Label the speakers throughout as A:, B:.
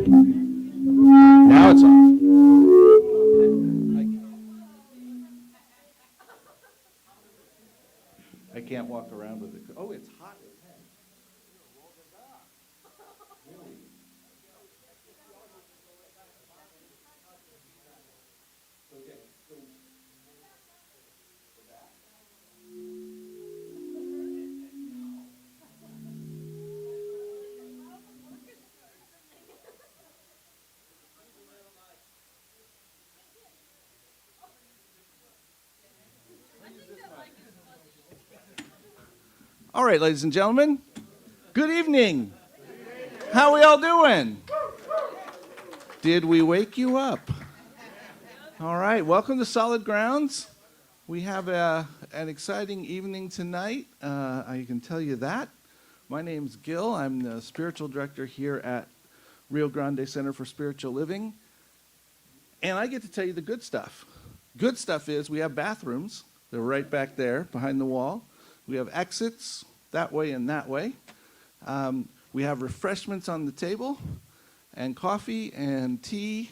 A: Now it's on. I can't walk around with it. Oh, it's hot. All right, ladies and gentlemen, good evening. How we all doing? Did we wake you up? All right, welcome to Solid Grounds. We have an exciting evening tonight. I can tell you that. My name's Gil. I'm the spiritual director here at Rio Grande Center for Spiritual Living. And I get to tell you the good stuff. Good stuff is we have bathrooms. They're right back there behind the wall. We have exits that way and that way. We have refreshments on the table and coffee and tea,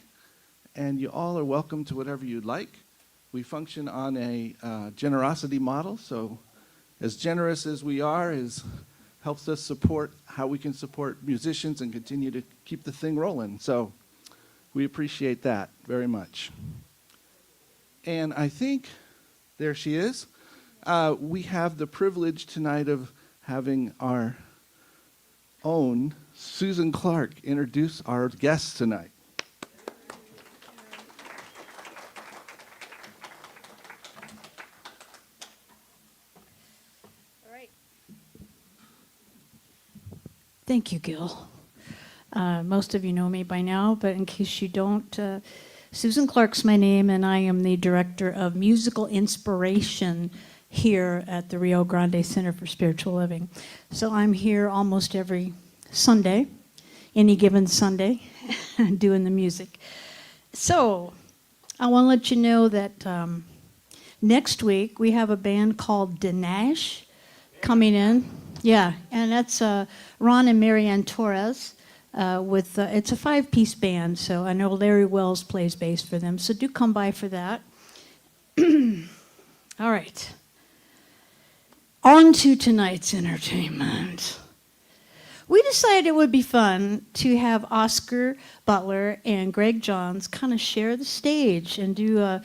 A: and you all are welcome to whatever you'd like. We function on a generosity model, so as generous as we are helps us support how we can support musicians and continue to keep the thing rolling. So we appreciate that very much. And I think, there she is. We have the privilege tonight of having our own Susan Clark introduce our guests tonight.
B: All right. Thank you, Gil. Most of you know me by now, but in case you don't, Susan Clark's my name, and I am the Director of Musical Inspiration here at the Rio Grande Center for Spiritual Living. So I'm here almost every Sunday, any given Sunday, doing the music. So I want to let you know that next week we have a band called Dinesh coming in. Yeah, and that's Ron and Marianne Torres. It's a 5-piece band, so I know Larry Wells plays bass for them, so do come by for that. All right. On to tonight's entertainment. We decided it would be fun to have Oscar Butler and Greg Johns kind of share the stage and do a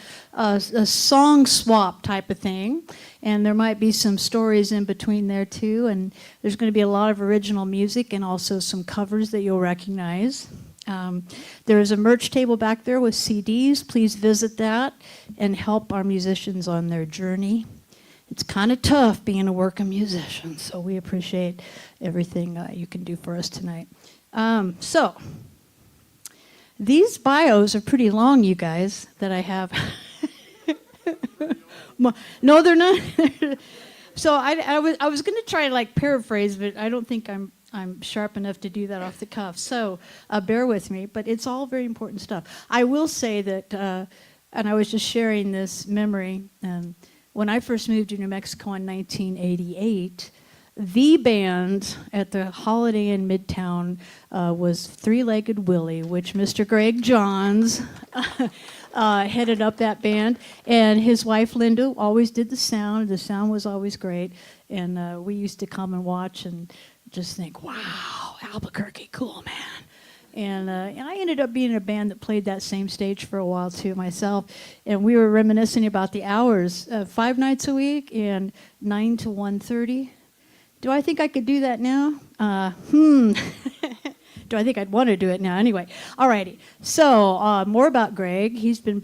B: song swap type of thing. And there might be some stories in between there too. And there's going to be a lot of original music and also some covers that you'll recognize. There is a merch table back there with CDs. Please visit that and help our musicians on their journey. It's kind of tough being a working musician, so we appreciate everything you can do for us tonight. So, these bios are pretty long, you guys, that I have. No, they're not. So I was going to try to like paraphrase, but I don't think I'm sharp enough to do that off the cuff. So bear with me, but it's all very important stuff. I will say that, and I was just sharing this memory. When I first moved to New Mexico in 1988, the band at the Holiday Inn Midtown was Three-Legged Willie, which Mr. Greg Johns headed up that band. And his wife, Linda, always did the sound. The sound was always great. And we used to come and watch and just think, wow, Albuquerque, cool, man. And I ended up being in a band that played that same stage for a while, too, myself. And we were reminiscing about the hours, 5 nights a week and 9 to 1:30. Do I think I could do that now? Do I think I'd want to do it now? Anyway, all righty. So more about Greg. He's been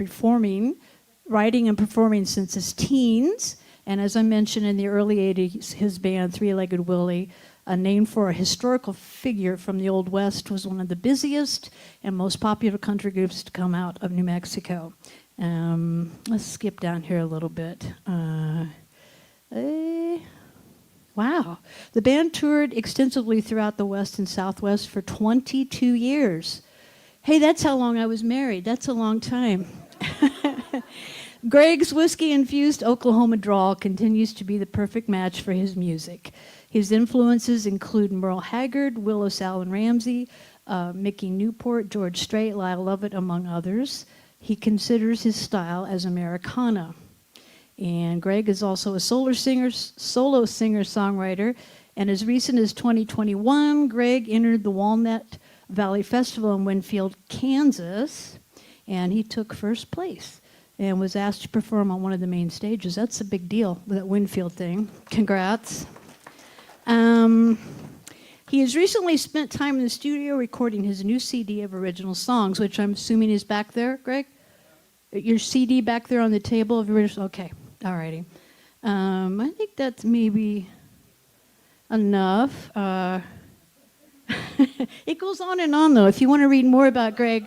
B: writing and performing since his teens. And as I mentioned, in the early 80s, his band, Three-Legged Willie, named for a historical figure from the Old West, was one of the busiest and most popular country groups to come out of New Mexico. Let's skip down here a little bit. Wow. The band toured extensively throughout the West and Southwest for 22 years. Hey, that's how long I was married. That's a long time. Greg's whiskey-infused Oklahoma drawl continues to be the perfect match for his music. His influences include Merle Haggard, Willis Allen Ramsey, Mickey Newport, George Strait, Lyle Lovett, among others. He considers his style as Americana. And Greg is also a solo singer-songwriter. And as recent as 2021, Greg entered the Walnut Valley Festival in Winfield, Kansas, and he took first place and was asked to perform on one of the main stages. That's a big deal, that Winfield thing. Congrats. He has recently spent time in the studio recording his new CD of original songs, which I'm assuming is back there, Greg? Your CD back there on the table of original? Okay, all righty. I think that's maybe enough. It goes on and on, though. If you want to read more about Greg,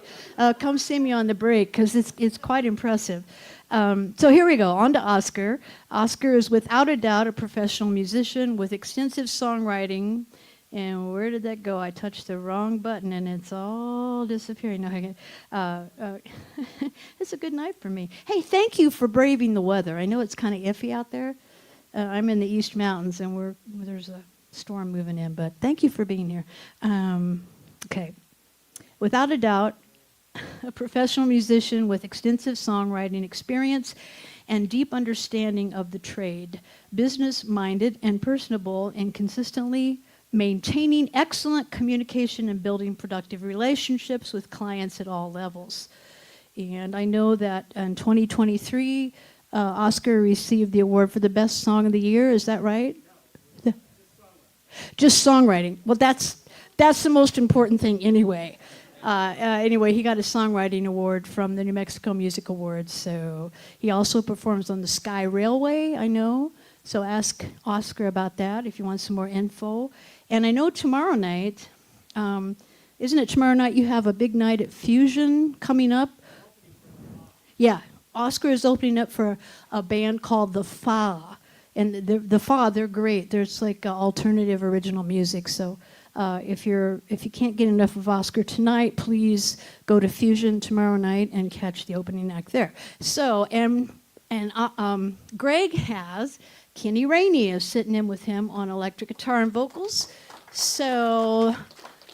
B: come see me on the break, because it's quite impressive. So here we go, on to Oscar. Oscar is without a doubt a professional musician with extensive songwriting. And where did that go? I touched the wrong button, and it's all disappearing. No, it's a good night for me. Hey, thank you for braving the weather. I know it's kind of iffy out there. I'm in the East Mountains, and there's a storm moving in, but thank you for being here. Okay. Without a doubt, a professional musician with extensive songwriting experience and deep understanding of the trade, business-minded and personable, and consistently maintaining excellent communication and building productive relationships with clients at all levels. And I know that in 2023, Oscar received the award for the best song of the year. Is that right? No, just songwriting. Well, that's the most important thing anyway. Anyway, he got a songwriting award from the New Mexico Music Awards. So he also performs on the Sky Railway, I know. So ask Oscar about that if you want some more info. And I know tomorrow night, isn't it tomorrow night you have a big night at Fusion coming up? Yeah, Oscar is opening up for a band called The Fa. And the Fa, they're great. There's like alternative original music. So if you can't get enough of Oscar tonight, please go to Fusion tomorrow night and catch the opening act there. So, Greg has Kenny Rainey is sitting in with him on electric guitar and vocals. So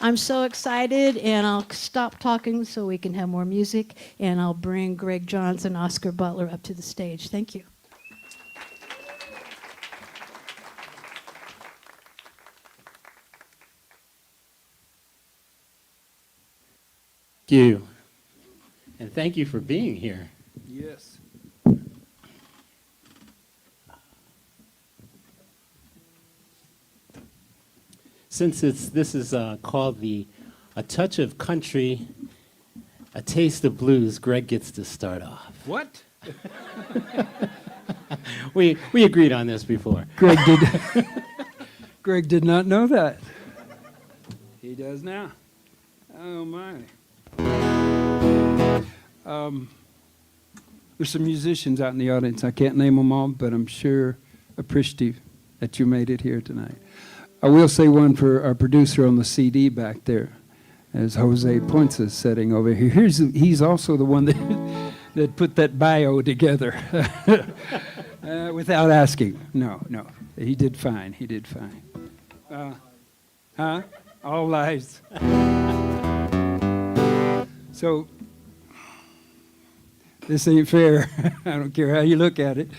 B: I'm so excited, and I'll stop talking so we can have more music, and I'll bring Greg Johns and Oscar Butler up to the stage. Thank you.
C: Thank you. And thank you for being here.
A: Yes.
C: Since this is called A Touch of Country, A Taste of Blues, Greg gets to start off.
A: What?
C: We agreed on this before.
D: Greg did not know that. He does now. Oh my. There's some musicians out in the audience. I can't name them all, but I'm sure appreciative that you made it here tonight. I will say one for our producer on the CD back there, as Jose Points sitting over here. He's also the one that put that bio together without asking. No, he did fine. He did fine. All lies. So this ain't fair. I don't care how you look at it.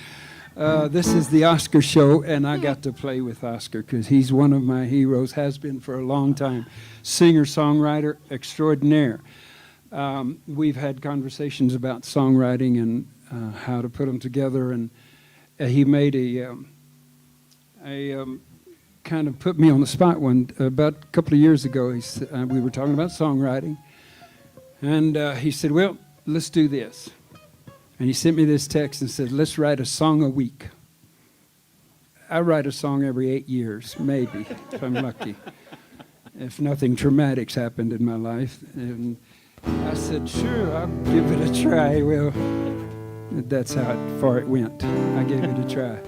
D: This is the Oscar show, and I got to play with Oscar because he's one of my heroes, has been for a long time. Singer-songwriter extraordinaire. We've had conversations about songwriting and how to put them together, and he made a kind of put me on the spot about a couple of years ago. We were talking about songwriting, and he said, well, let's do this. And he sent me this text and said, let's write a song a week. I write a song every 8 years, maybe, if I'm lucky, if nothing traumatic's happened in my life. And I said, sure, I'll give it a try. Well, that's how far it went. I gave it a try.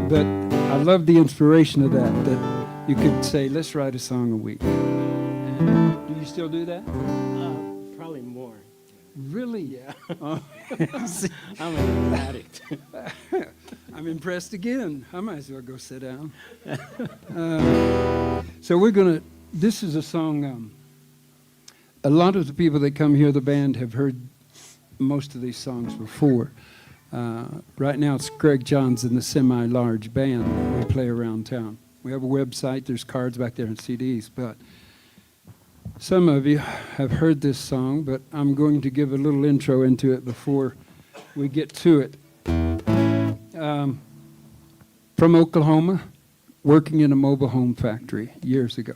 D: But I love the inspiration of that you could say, let's write a song a week. And do you still do that?
C: Probably more.
D: Really?
C: Yeah.
D: Oh.
C: I'm an addict.
D: I'm impressed again. I might as well go sit down. So this is a song a lot of the people that come hear the band have heard most of these songs before. Right now it's Greg Johns and the Semi-Large Band we play around town. We have a website, there's cards back there and CDs, but some of you have heard this song, but I'm going to give a little intro into it before we get to it. From Oklahoma, working in a mobile home factory years ago.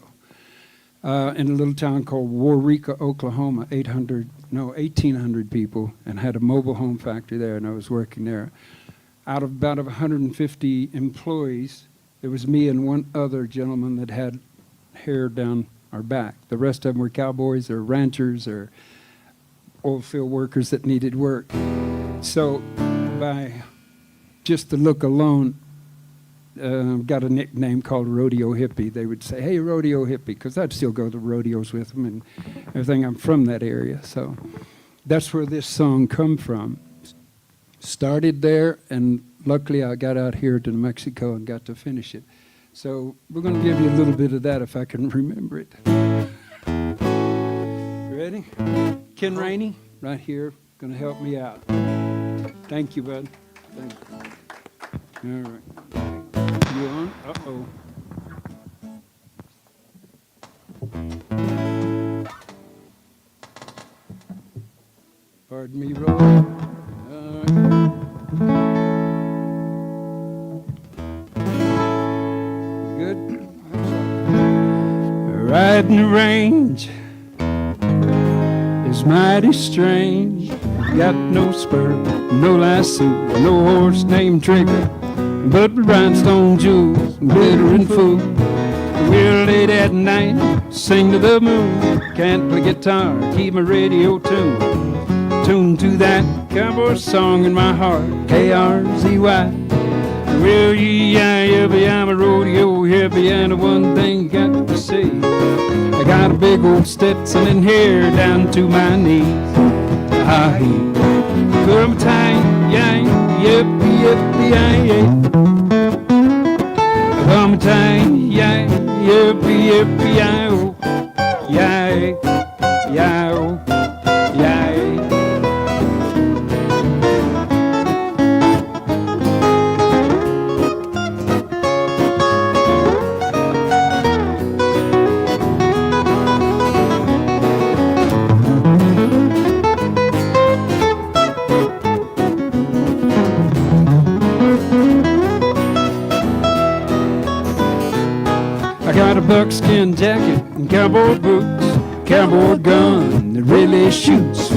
D: In a little town called Warrika, Oklahoma, 1,800 people, and had a mobile home factory there, and I was working there. Out of about 150 employees, there was me and one other gentleman that had hair down our back. The rest of them were cowboys or ranchers or oil field workers that needed work. So by just the look alone, got a nickname called Rodeo Hippie. They would say, "Hey, Rodeo Hippie," because I'd still go to rodeos with them and everything. I'm from that area, so that's where this song come from. Started there, and luckily I got out here to New Mexico and got to finish it. So we're going to give you a little bit of that if I can remember it. Ready? Ken Rainey, right here, going to help me out. Thank you, bud. Thank you. All right. You on? Uh-oh. Pardon me, Roy. All right. Good? Riding the range is mighty strange. Got no spur, no lasso, no horse named Trigger, but rhinestone jewels, glittering food. We're late at night, sing to the moon. Can't play guitar, keep my radio tuned to that cowboy song in my heart. KRZY. Well, yeah, I'm a rodeo hippie, and the one thing you got to see, I got a big old Stetson and hair down to my knees. I come time, yeah, yippee, yippee, yeah. Come time, yeah, yippee, yippee, yeah, yeah, yeah, yeah. I got a buckskin jacket and cowboy boots, cowboy gun that really shoots.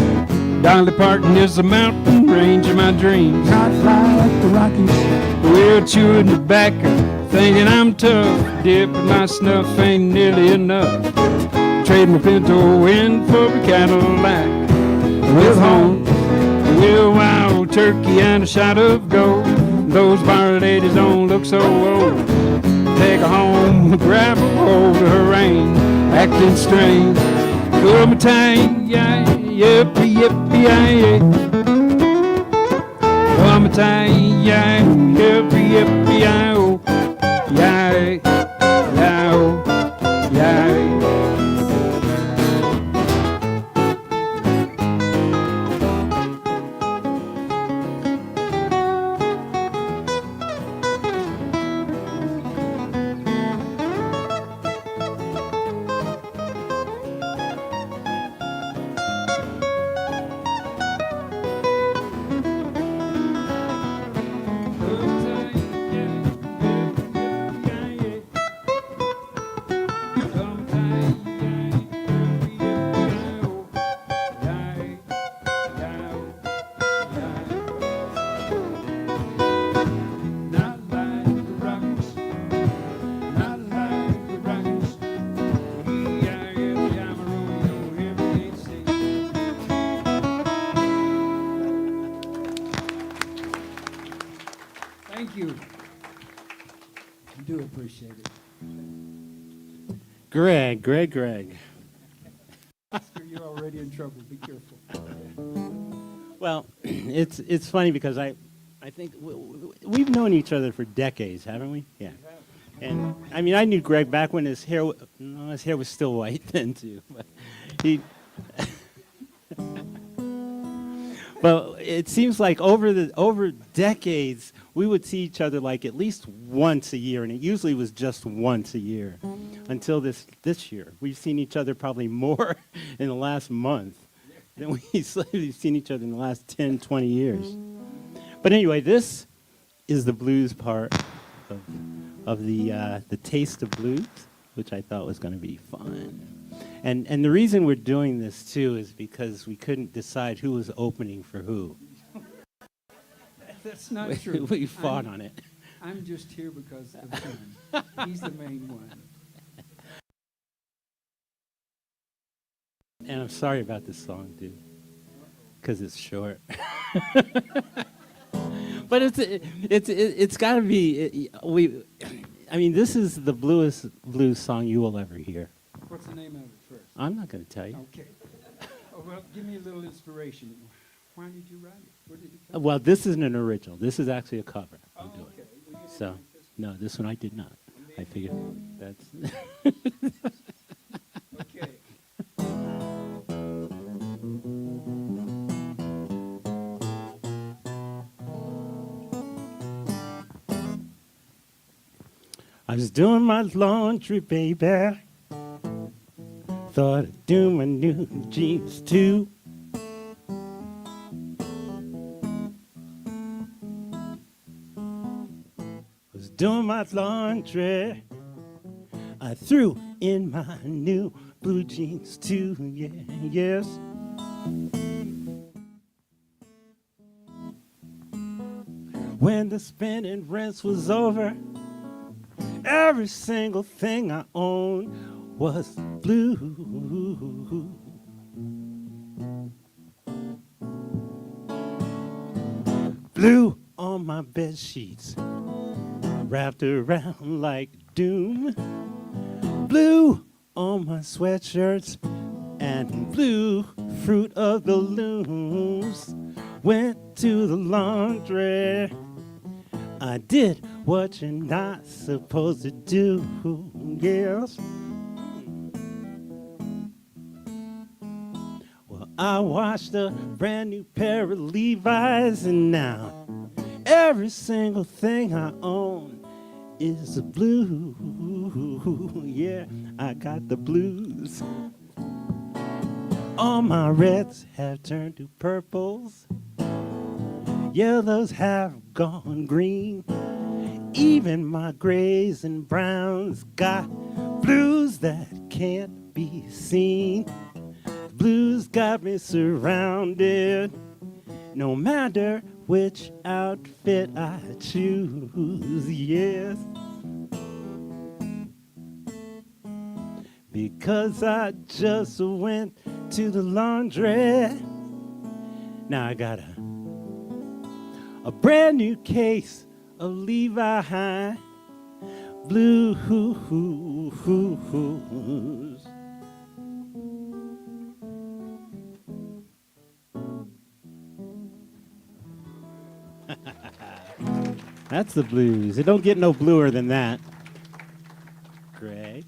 D: Dolly Parton is the mountain range of my dreams. I fly like the Rockies. We're chewing tobacco, thinking I'm tough. Dipping my snuff ain't nearly enough. Trading my Pinto in for a Cadillac with horns, with wild turkey and a shot of gold. Those bar ladies don't look so old. Take her home, grab her, hold her rein, acting strange. Come time, yeah, yippee, yippee, yeah. Come time, yeah, yippee, yippee, yeah, oh, yeah, yeah, oh, yeah. Thank you. I do appreciate it.
C: Greg.
D: Oscar, you're already in trouble. Be careful.
C: Well, it's funny because I think we've known each other for decades, haven't we? Yeah. And I mean, I knew Greg back when his hair was still white then too. But But it seems like over decades, we would see each other like at least once a year, and it usually was just once a year until this year. We've seen each other probably more in the last month than we've seen each other in the last 10, 20 years. But anyway, this is the blues part of the Taste of Blues, which I thought was going to be fun. And the reason we're doing this, too, is because we couldn't decide who was opening for who.
D: That's not true.
C: We fought on it.
D: I'm just here because of him. He's the main one.
C: And I'm sorry about this song, dude, because it's short. But it's got to be I mean, this is the bluest blues song you will ever hear.
D: What's the name of it first?
C: I'm not going to tell you.
D: Okay. Oh, well, give me a little inspiration. Why did you write it? Where did it come
C: Well, this isn't an original. This is actually a cover. I'm
D: from?
C: doing.
D: Okay. Well, you
C: So,
D: didn't write this
C: no, this one I did not. I figured that's.
D: one. Okay.
C: I was doing my laundry, baby. Thought I'd do my new jeans too. Was doing my laundry. I threw in my new blue jeans too, yeah, yes. When the spending rinse was over, every single thing I owned was blue. Blue on my bed sheets, wrapped around like doom. Blue on my sweatshirts, and blue fruit of the looms. Went to the laundry. I did what you're not supposed to do, yes. Well, I washed a brand new pair of Levi's, and now every single thing I own is a blue. Yeah, I got the blues. All my reds have turned to purples. Yellows have gone green. Even my grays and browns got blues that can't be seen. The blues got me surrounded, no matter which outfit I choose, yes. Because I just went to the laundry. Now I got a brand new case of Levi blues. That's the blues. It don't get no bluer than that. Greg.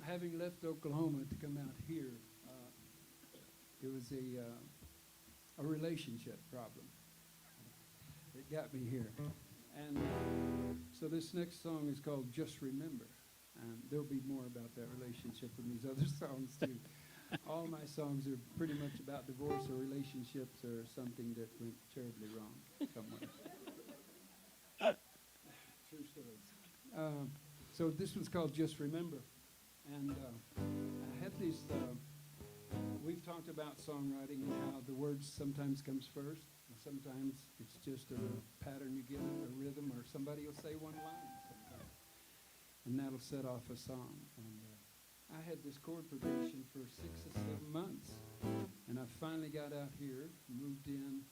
D: Having left Oklahoma to come out here, it was a relationship problem that got me here. And so this next song is called Just Remember. And there'll be more about that relationship in these other songs too. All my songs are pretty much about divorce or relationships or something that went terribly wrong somewhere. True stories. So this one's called Just Remember. And I had these, we've talked about songwriting and how the words sometimes comes first, and sometimes it's just a pattern you get, a rhythm, or somebody will say one line sometimes, and that'll set off a song. And I had this chord progression for 6 or 7 months, and I finally got out here, moved in,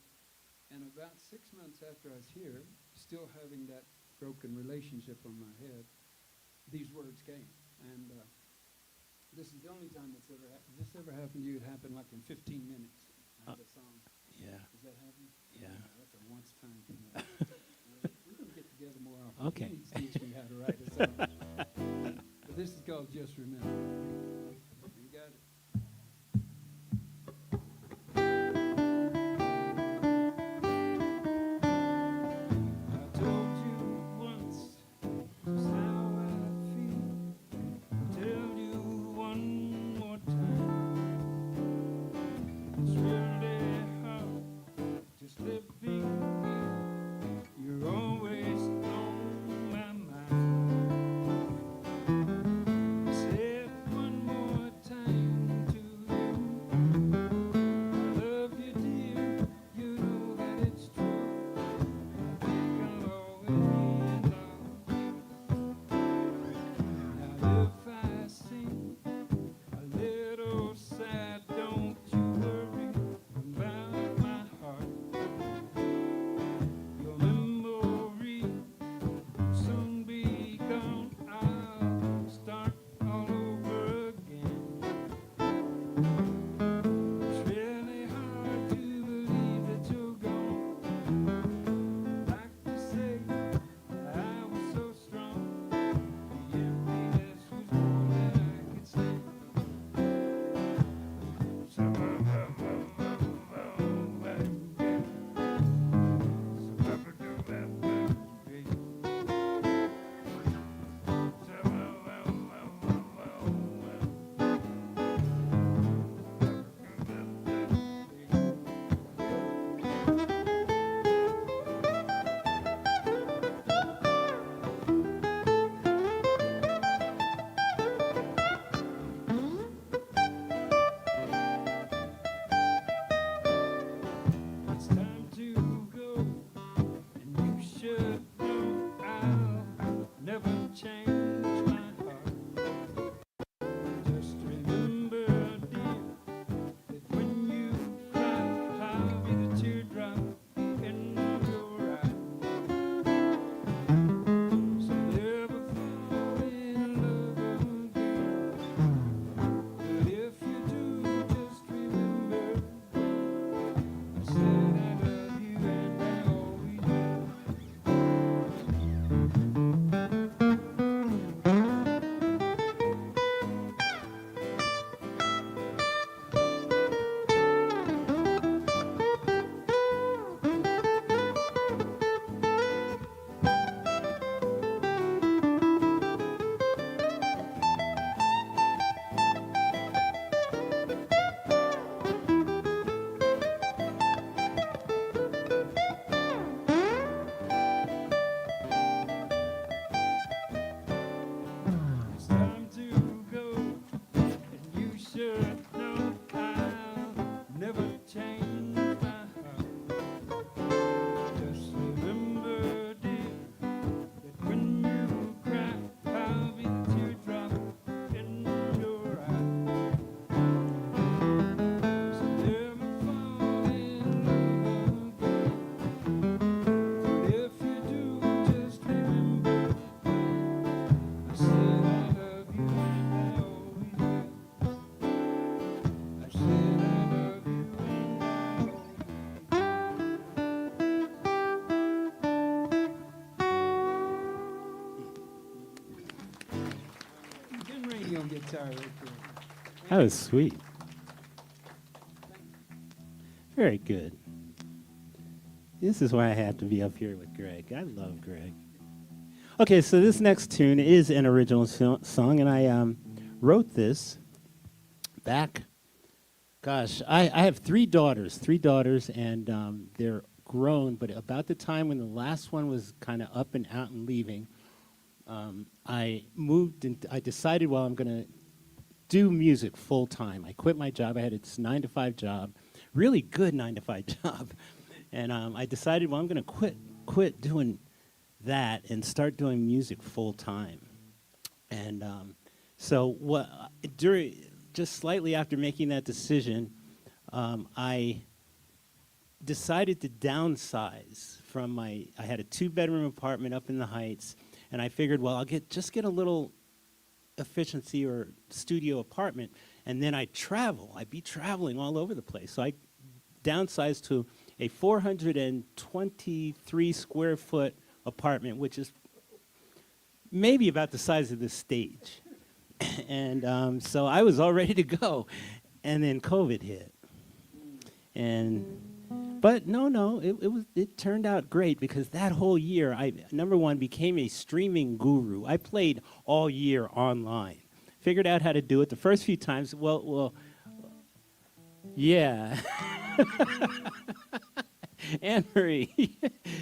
D: and about 6 months after I was here, still having that broken relationship on my head, these words came. And this is the only time it's ever happened. Has this ever happened to you? It happened like in 15 minutes. I had a song.
C: Yeah.
D: Does that happen?
C: Yeah.
D: That's a once time thing. We're going to get to together more often.
C: Okay.
D: He needs to teach me how to write a song. But this is called Just Remember. You got it. I told you once just how I feel. Tell you one more time. It's really hard just living here. You're always on my mind. Say it one more time to you. I love you, dear. You know that it's true. I think I'll always love you. Now if I sing a little sad, don't you worry about my heart. Your memory will soon be gone. I'll start all over again. It's really hard to believe that you're gone. Like to say I was so strong. The emptiness was more than I could stand. It's time to go, and you should know I'll never change my heart. Just remember, dear, that when you cry, I'll be the teardrop in your eye. So never fall in love again. But if you do, just remember I said I love you and I always will. It's time to go, and you should know I'll never change my heart. Just remember, dear, that when you cry, I'll be the teardrop in your eye. So never fall in love again. But if you do, just remember I said I love you and I always will. I said I love you and I always will. Getting radio guitar right there.
C: That was sweet. Very good. This is why I had to be up here with Greg. I love Greg. Okay, so this next tune is an original song, and I wrote this back. Gosh, I have three daughters, and they're grown. But about the time when the last one was kind of up and out and leaving, I moved and I decided, well, I'm going to do music full time. I quit my job. I had this 9-to-5 job, really good 9-to-5 job, and I decided, well, I'm going to quit doing that and start doing music full time. And so just slightly after making that decision, I decided to downsize from I had a 2-bedroom apartment up in the Heights, and I figured, well, I'll just get a little efficiency or studio apartment, and then I'd be traveling all over the place. So I downsized to a 423 square foot apartment, which is maybe about the size of this stage. And so I was all ready to go, and then COVID hit. But no, it turned out great because that whole year, I, number one, became a streaming guru. I played all year online. Figured out how to do it. The first few times, yeah. Anne Marie,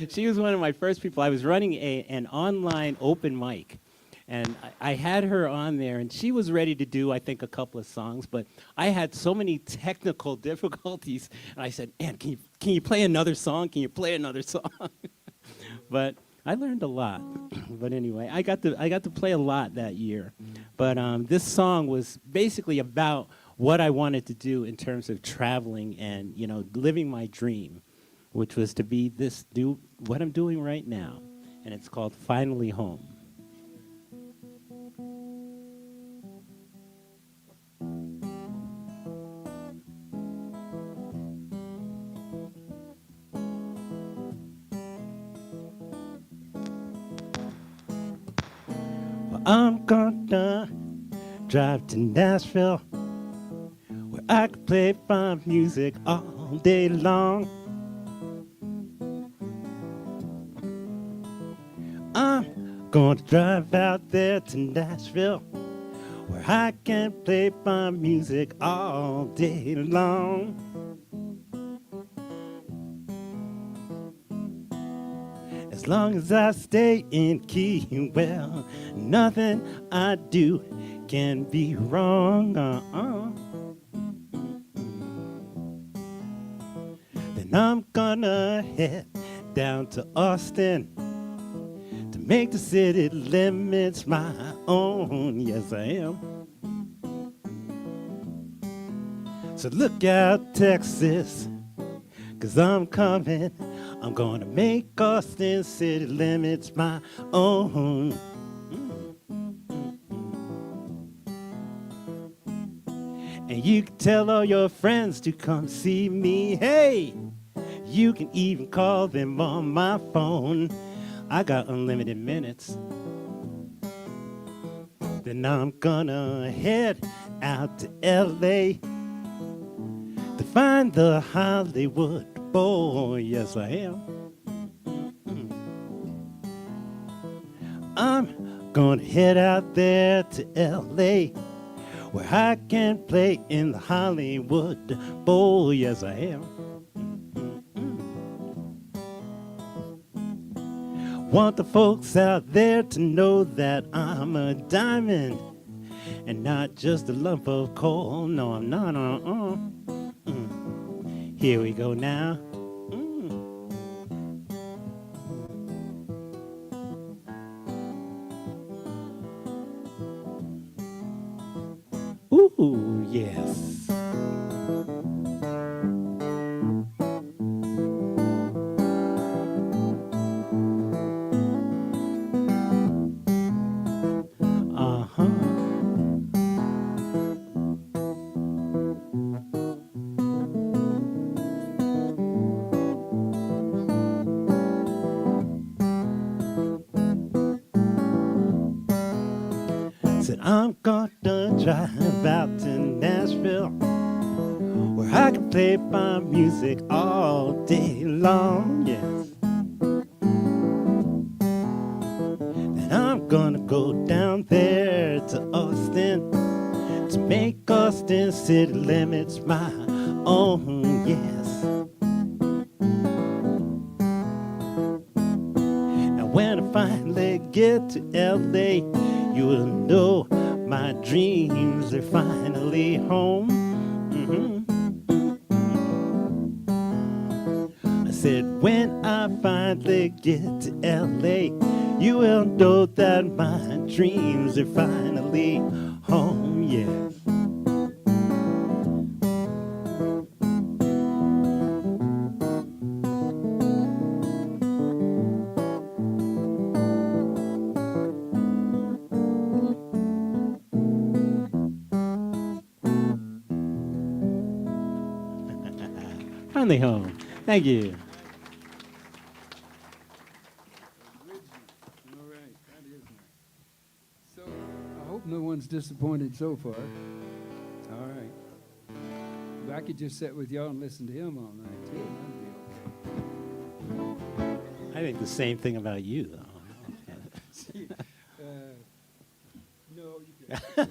C: she was one of my first people. I was running an online open mic, and I had her on there, and she was ready to do, I think, a couple of songs, but I had so many technical difficulties, and I said, Anne, can you play another song? Can you play another song? But I learned a lot. But anyway, I got to play a lot that year. But this song was basically about what I wanted to do in terms of traveling and, you know, living my dream, which was to do what I'm doing right now. And it's called Finally Home. Well, I'm gonna drive to Nashville, where I could play fine music all day long. I'm gonna drive out there to Nashville, where I can play fine music all day long. As long as I stay in key, well, nothing I do can be wrong. Then I'm gonna head down to Austin to make the city limits my own. Yes, I am. So look out, Texas, 'cause I'm coming. I'm gonna make Austin city limits my own. And you can tell all your friends to come see me. Hey, you can even call them on my phone. I got unlimited minutes. Then I'm gonna head out to LA to find the Hollywood boy. Yes, I am. I'm gonna head out there to LA, where I can play in the Hollywood Bowl. Yes, I am. Want the folks out there to know that I'm a diamond and not just a lump of coal. No, I'm not. Here we go now. Ooh, yes. Uh-huh. Said I'm gonna drive out to Nashville, where I can play my music all day long. Yes. Then I'm gonna go down there to Austin to make Austin city limits my own. Yes. And when I finally get to LA, you will know my dreams are finally home. I said, when I finally get to LA, you will know that my dreams are finally home. Yes. Finally home. Thank you.
D: No one's disappointed so far. All right. But I could just sit with y'all and listen to him all night, too. That'd be okay.
C: I think the same thing about you, though.
D: No, you can't.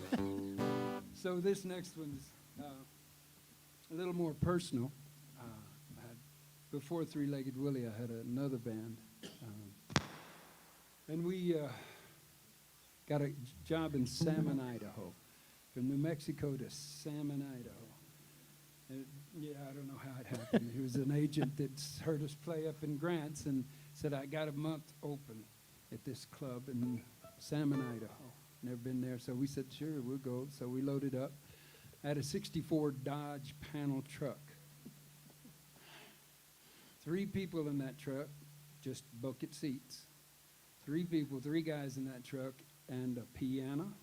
D: So this next one's a little more personal. Before Three-Legged Willie, I had another band. And we got a job in Salmon, Idaho. From New Mexico to Salmon, Idaho. And yeah, I don't know how it happened. He was an agent that heard us play up in Grants and said, I got a month open at this club in Salmon, Idaho. Never been there, so we said, sure, we'll go. So we loaded up. I had a 64 Dodge panel truck. 3 people in that truck, just bucket seats. 3 people, 3 guys in that truck, and a piano.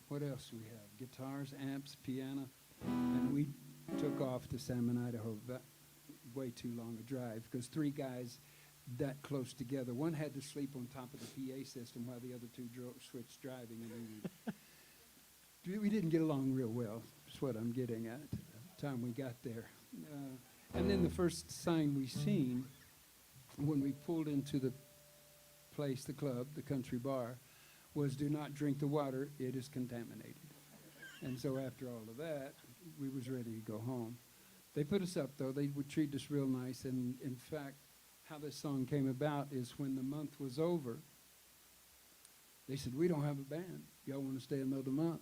D: What else do we have? Guitars, amps, piano. And we took off to Salmon, Idaho. That way too long a drive because 3 guys that close together. One had to sleep on top of the PA system while the other 2 switched driving. And we didn't get along real well. That's what I'm getting at the time we got there. And then the first sign we seen when we pulled into the place, the club, the country bar, was do not drink the water, it is contaminated. And so after all of that, we was ready to go home. They put us up, though. They would treat us real nice. And in fact, how this song came about is when the month was over, they said, we don't have a band. Y'all want to stay another month?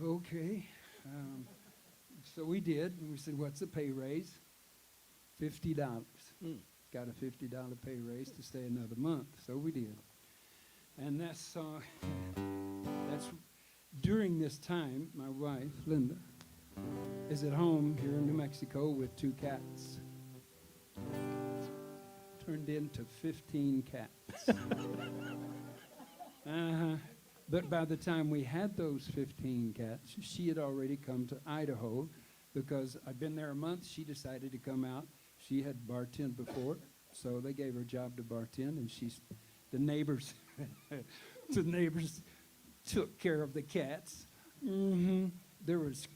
D: Okay. So we did, and we said, what's the pay raise? $50. Got a $50 pay raise to stay another month. So we did. And that song, that's during this time, my wife, Linda, is at home here in New Mexico with 2 cats. Turned into 15 cats. But by the time we had those 15 cats, she had already come to Idaho because I'd been there a month. She decided to come out. She had bartended before, so they gave her a job to bartend, and the neighbors took care of the cats. There was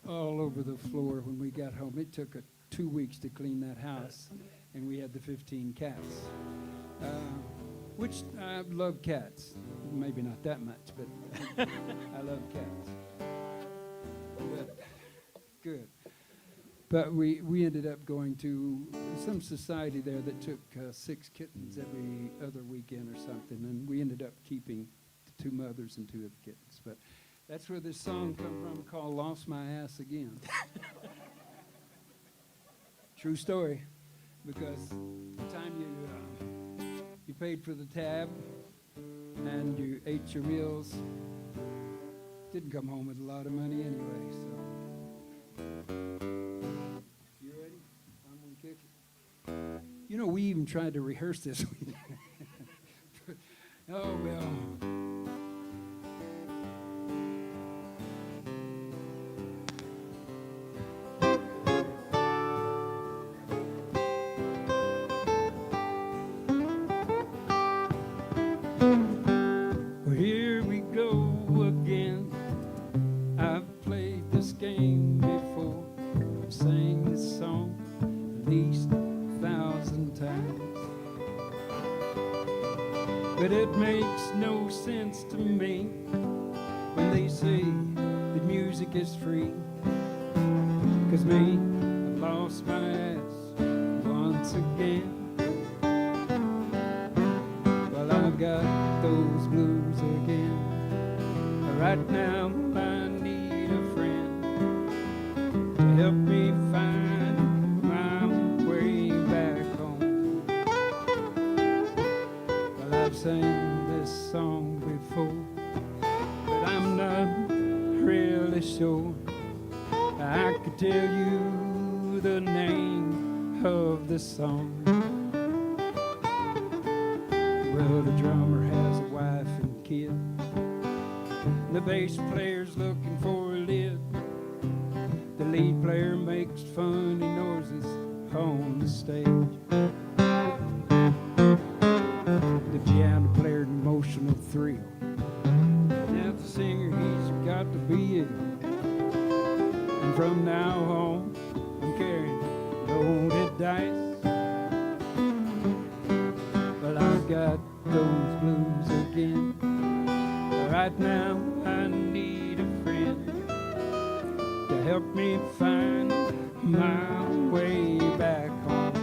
D: all over the floor when we got home. It took 2 weeks to clean that house, and we had the 15 cats. Which I love cats. Maybe not that much, but I love cats. But good. But we ended up going to some society there that took 6 kittens every other weekend or something, and we ended up keeping 2 mothers and 2 of the kittens. But that's where this song come from called Lost My Ass Again. True story, because the time you paid for the tab and you ate your meals, didn't come home with a lot of money anyway, so. You ready? I'm gonna kick it. You know, we even tried to rehearse this week. Oh, well. Here we go again. I've played this game before. I've sang this song at least 1,000 times. But it makes no sense to me when they say that music is free. 'Cause me, I've lost my ass once again. Well, I've got those blues again. Right now I need a friend to help me find my way back home. Well, I've sang this song before, but I'm not really sure I could tell you the name of the song. Well, the drummer has a wife and kid. The bass player's looking for a lid. The lead player makes funny noises on the stage. The piano player emotional thrill. Now the singer, he's got to be it. And from now on, I'm carrying loaded dice. But I've got those blues again. Right now, I need a friend to help me find my way back home.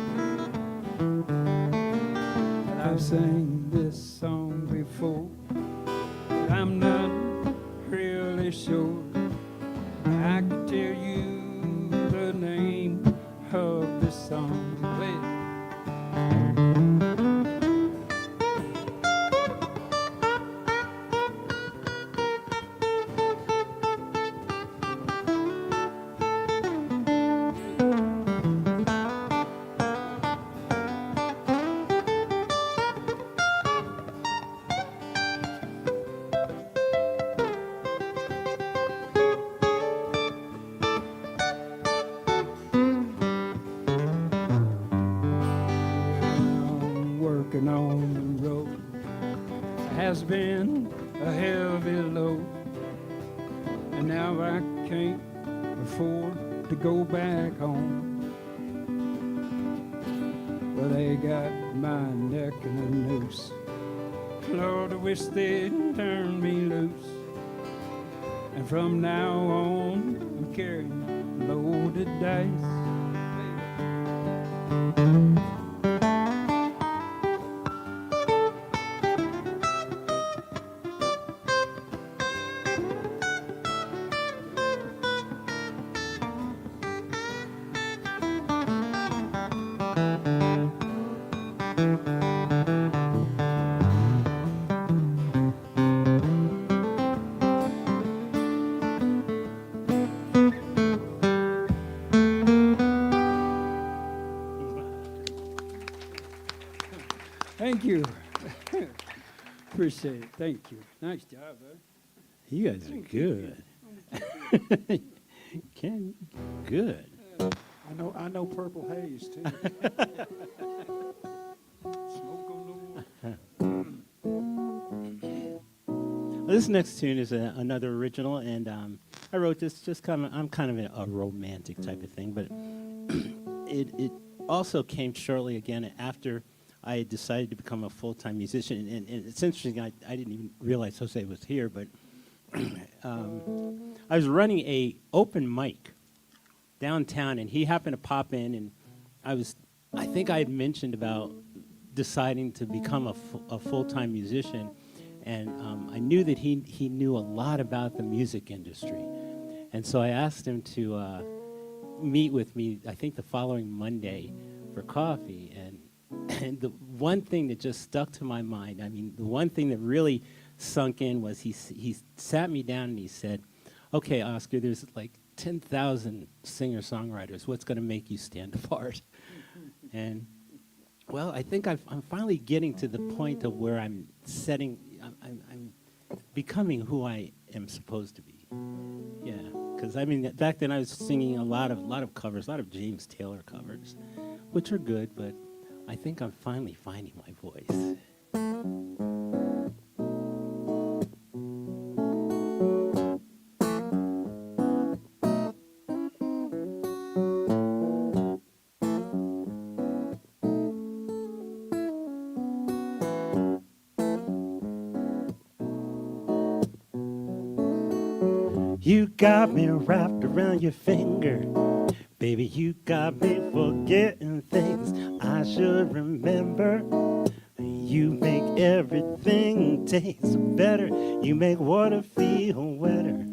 D: And I've sang this song before, but I'm not really sure I can tell you the name of the song. Wait. Working on the road has been a heavy load, and now I can't afford to go back home. Well, they got my neck in a noose. Lord, I wish they'd turn me loose. And from now on, I'm carrying loaded dice. Thank you. Appreciate it. Thank you. Nice job, bud.
C: You guys are good. Ken, good.
E: I know Purple Haze too.
D: Smoke on the wall.
C: This next tune is another original, and I wrote this just I'm kind of a romantic type of thing, but it also came shortly again after I had decided to become a full-time musician, and it's interesting, I didn't even realize Jose was here, but I was running a open mic downtown, and he happened to pop in, and I think I had mentioned about deciding to become a full-time musician, and I knew that he knew a lot about the music industry, and so I asked him to meet with me, I think the following Monday, for coffee, and the one thing that just stuck to my mind, I mean, the one thing that really sunk in was he sat me down and he said, okay, Oscar, there's like 10,000 singer-songwriters. What's going to make you stand apart? And, well, I think I'm finally getting to the point of where I'm becoming who I am supposed to be. Yeah, because, I mean, back then I was singing a lot of covers, a lot of James Taylor covers, which are good, but I think I'm finally finding my voice. You got me wrapped around your finger. Baby, you got me forgetting things I should remember. You make everything taste better. You make water feel wetter.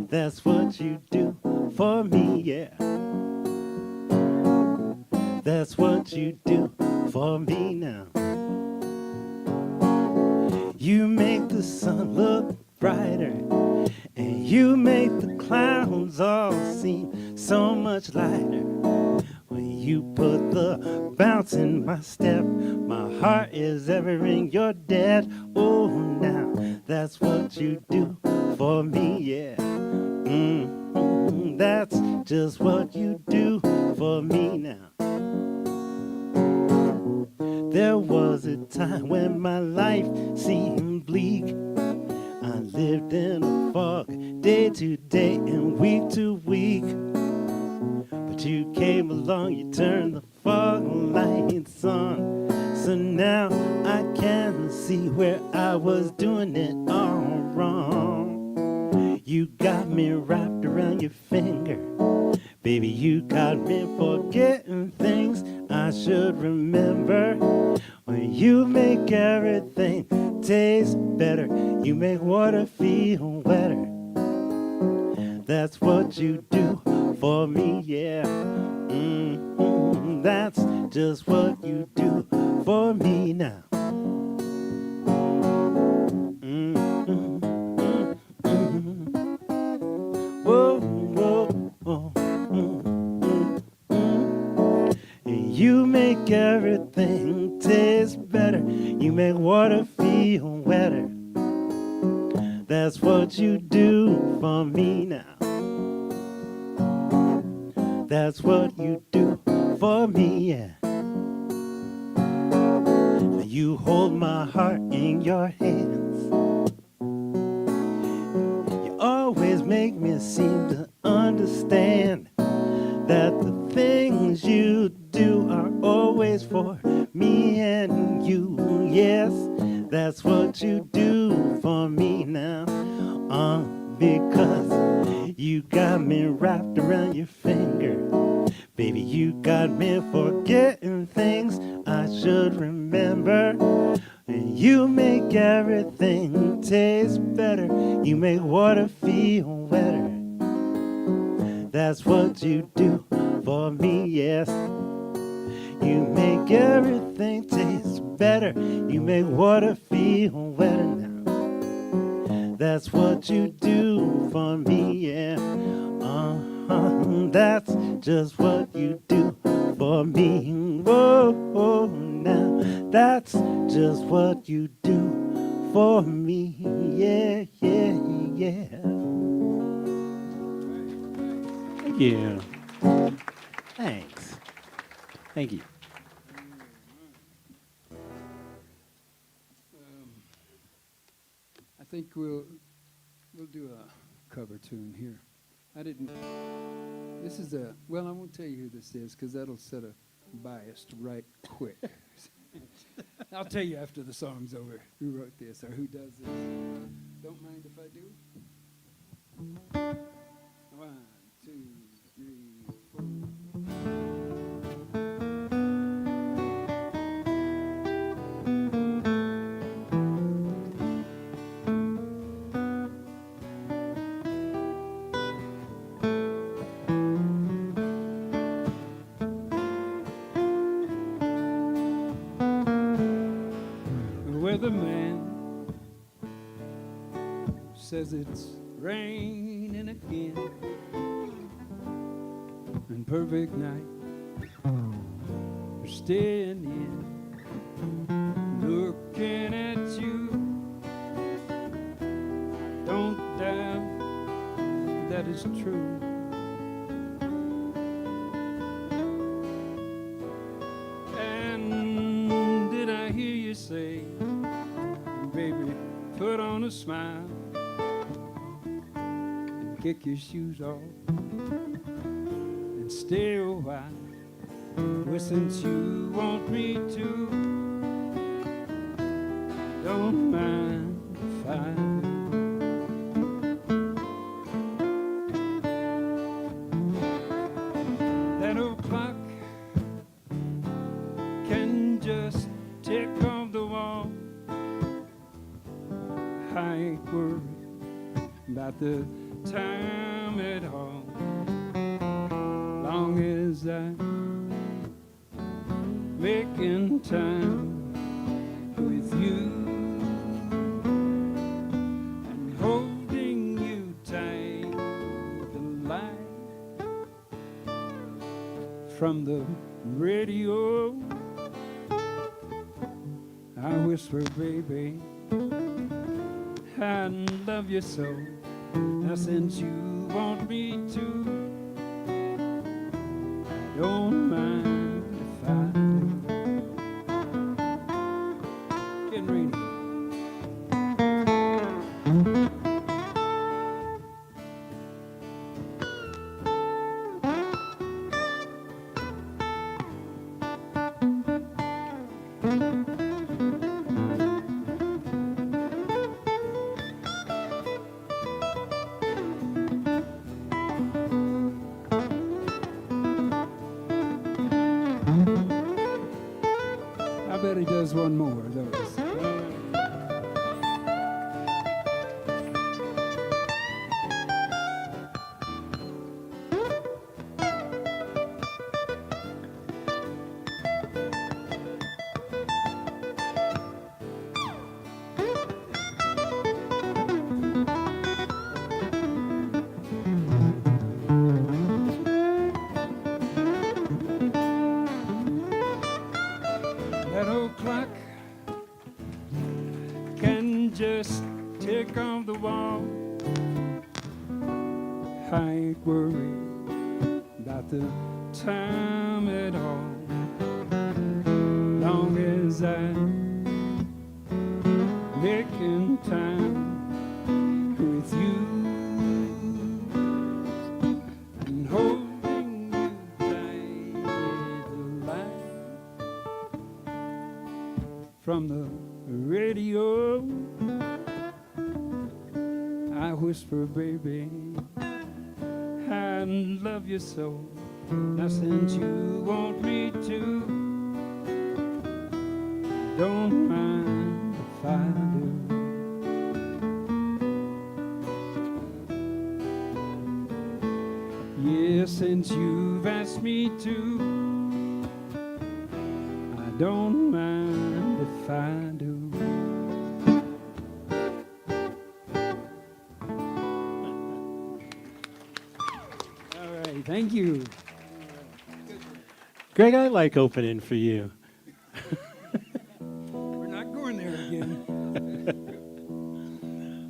C: That's what you do for me, yeah. That's what you do for me now. You make the sun look brighter, and you make the clouds all seem so much lighter. When you put the bounce in my step, my heart is ever in your debt. Oh, now that's what you do for me, yeah. That's just what you do for me now. There was a time when my life seemed bleak. I lived in a fog, day to day and week to week. But you came along, you turned the fog lights on. So now I can see where I was doing it all wrong. You got me wrapped around your finger. Baby, you got me forgetting things I should remember. When you make everything taste better, you make water feel wetter. That's what you do for me, yeah. That's just what you do for me now. Whoa, whoa, whoa. You make everything taste better. You make water feel wetter. That's what you do for me now. That's what you do for me, yeah. You hold my heart in your hands. You always make me seem to understand that the things you do are always for me and you. Yes, that's what you do for me now. Because you got me wrapped around your finger. Baby, you got me forgetting things I should remember. You make everything taste better. You make water feel wetter. That's what you do for me, yes. You make everything taste better. You make water feel wetter now. That's what you do for me, yeah. That's just what you do for me. Whoa, whoa, now. That's just what you do for me, yeah, yeah, yeah. Thank you. Thanks. Thank you.
D: I think we'll do a cover tune here. This is well, I won't tell you who this is because that'll set a bias right quick. I'll tell you after the song's over who wrote this or who does this. Don't mind if I do. 1, 2, 3, 4. Weatherman says it's raining again. And perfect night, we're staying in, looking at you. Don't doubt that is true. And did I hear you say, baby, put on a smile and kick your shoes off and stay a while? Well, since you want me to, don't mind if I do. That old clock can just tick off the wall. I ain't worried about the time at all, long as I'm making time with you and holding you tight. The light from the radio, I whisper, baby, I love you so. Now since you want me to, I don't mind if I do. one more of those. That old clock can just tick on the wall. I ain't worried about the time at all. Long as I'm making time with you and holding you tight alive. From the radio, I whisper, baby, I love you so. Now since you want me to, don't mind if I do. Yeah, since you've asked me to, I don't mind if I do. All right, thank you.
C: Greg, I like opening for you.
D: We're not going there again.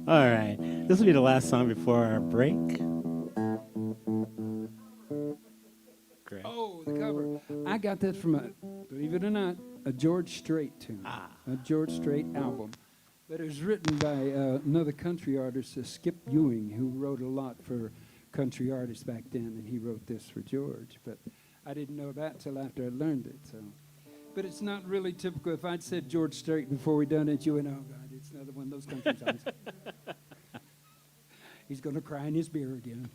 C: All right. This will be the last song before our break. Greg.
D: Oh, the cover. I got that from believe it or not, a George Strait tune. A George Strait album. But it was written by another country artist, Skip Ewing, who wrote a lot for country artists back then, and he wrote this for George. But I didn't know that till after I learned it. So, but it's not really typical. If I'd said George Strait before we done it, you would, oh God, it's another one of those country songs. He's going to cry in his beer again.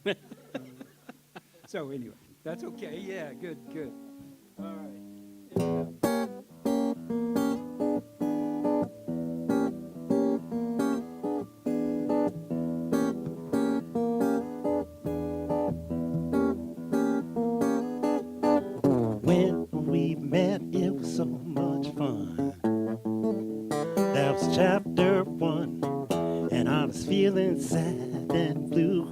D: So anyway, that's okay. Yeah, good, good. All right.
C: When we met, it was so much fun. That was chapter 1, and I was feeling sad and blue.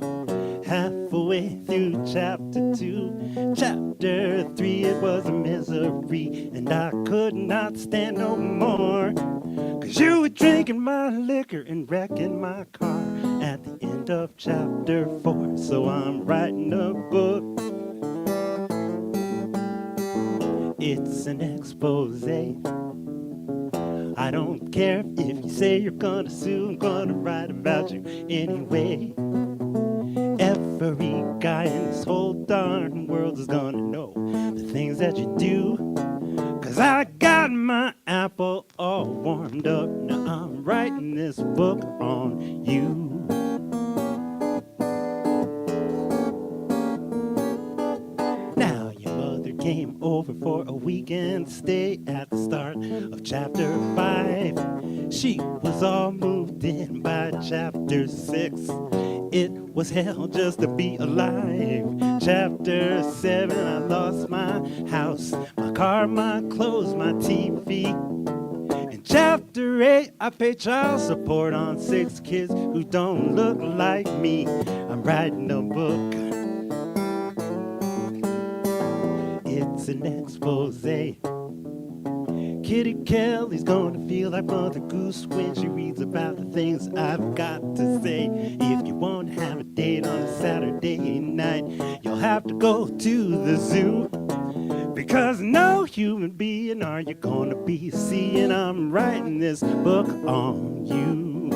C: Halfway through chapter 2, chapter 3, it was a misery, and I could not stand no more. 'Cause you were drinking my liquor and wrecking my car at the end of chapter 4. So I'm writing a book. It's an expose. I don't care if you say you're gonna sue, I'm gonna write about you anyway. Every guy in this whole darn world is gonna know the things that you do. 'Cause I got my apple all warmed up. Now I'm writing this book on you. Now your mother came over for a weekend stay at the start of chapter 5. She was all moved in by chapter 6. It was hell just to be alive. Chapter 7, I lost my house, my car, my clothes, my TV. In chapter 8, I pay child support on 6 kids who don't look like me. I'm writing a book. It's an expose. Kitty Kelly's gonna feel like Mother Goose when she reads about the things I've got to say. If you want to have a date on a Saturday night, you'll have to go to the zoo. Because no human being are you gonna be seeing. I'm writing this book on you.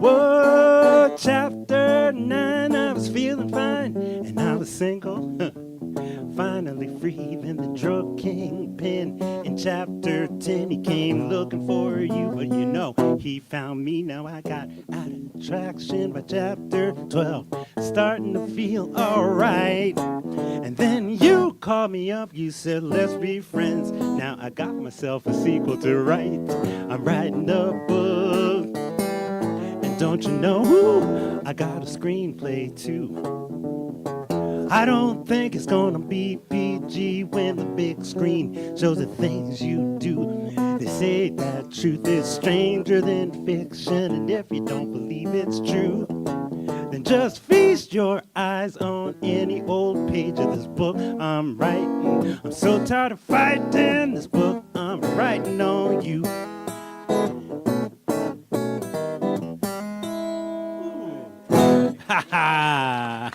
C: Whoa, chapter 9, I was feeling fine, and I was single. Fine finally free. Then the drug kingpin in chapter 10, he came looking for you, but you know he found me. Now I got out of traction by chapter 12, starting to feel alright. And then you called me up, you said let's be friends. Now I got myself a sequel to write. I'm writing a book, and don't you know, I got a screenplay too. I don't think it's gonna be PG when the big screen shows the things you do. They say that truth is stranger than fiction, and if you don't believe it's true, then just feast your eyes on any old page of this book I'm writing. I'm so tired of fighting this book I'm writing on you. Ha ha!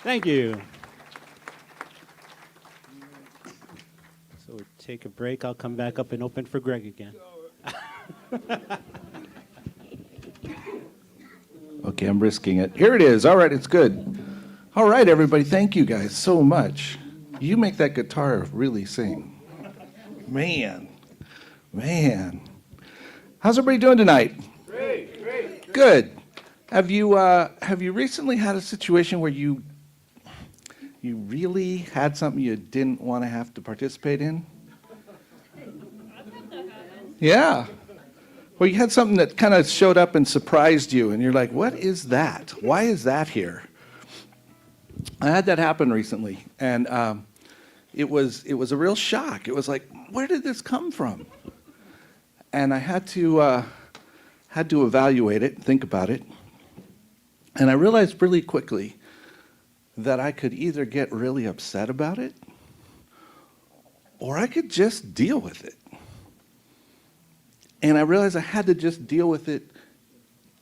C: Thank you. So we'll take a break. I'll come back up and open for Greg again.
A: Okay, I'm risking it. Here it is. All right, it's good. All right, everybody, thank you guys so much. You make that guitar really sing. Man. How's everybody doing tonight? Great. Good. Have you recently had a situation where you really had something you didn't want to have to participate in? Yeah. Well, you had something that kind of showed up and surprised you, and you're like, what is that? Why is that here? I had that happen recently, and it was a real shock. It was like, where did this come from? And I had to evaluate it, think about it, and I realized really quickly that I could either get really upset about it, or I could just deal with it. And I realized I had to just deal with it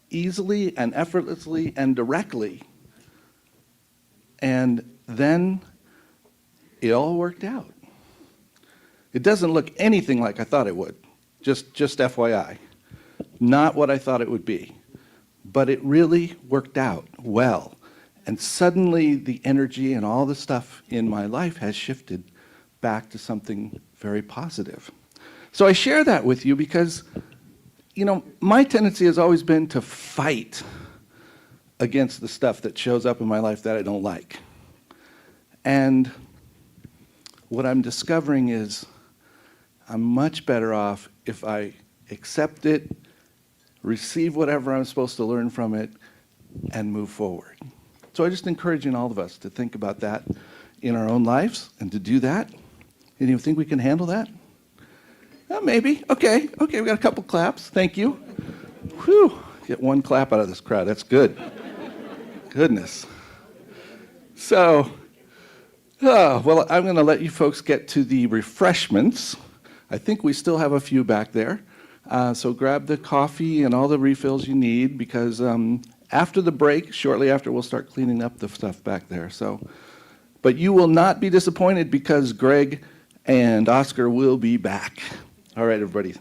A: easily and effortlessly and directly. And then it all worked out. It doesn't look anything like I thought it would, just FYI. Not what I thought it would be. But it really worked out well. And suddenly the energy and all the stuff in my life has shifted back to something very positive. So I share that with you because, my tendency has always been to fight against the stuff that shows up in my life that I don't like. And what I'm discovering is I'm much better off if I accept it, receive whatever I'm supposed to learn from it, and move forward. So I just encourage all of us to think about that in our own lives and to do that. And you think we can handle that? Maybe. Okay, we got a couple claps. Thank you. Whew. Get one clap out of this crowd. That's good. Goodness. So, well, I'm going to let you folks get to the refreshments. I think we still have a few back there. So grab the coffee and all the refills you need because after the break, shortly after, we'll start cleaning up the stuff back there. But you will not be disappointed because Greg and Oscar will be back. All right, everybody.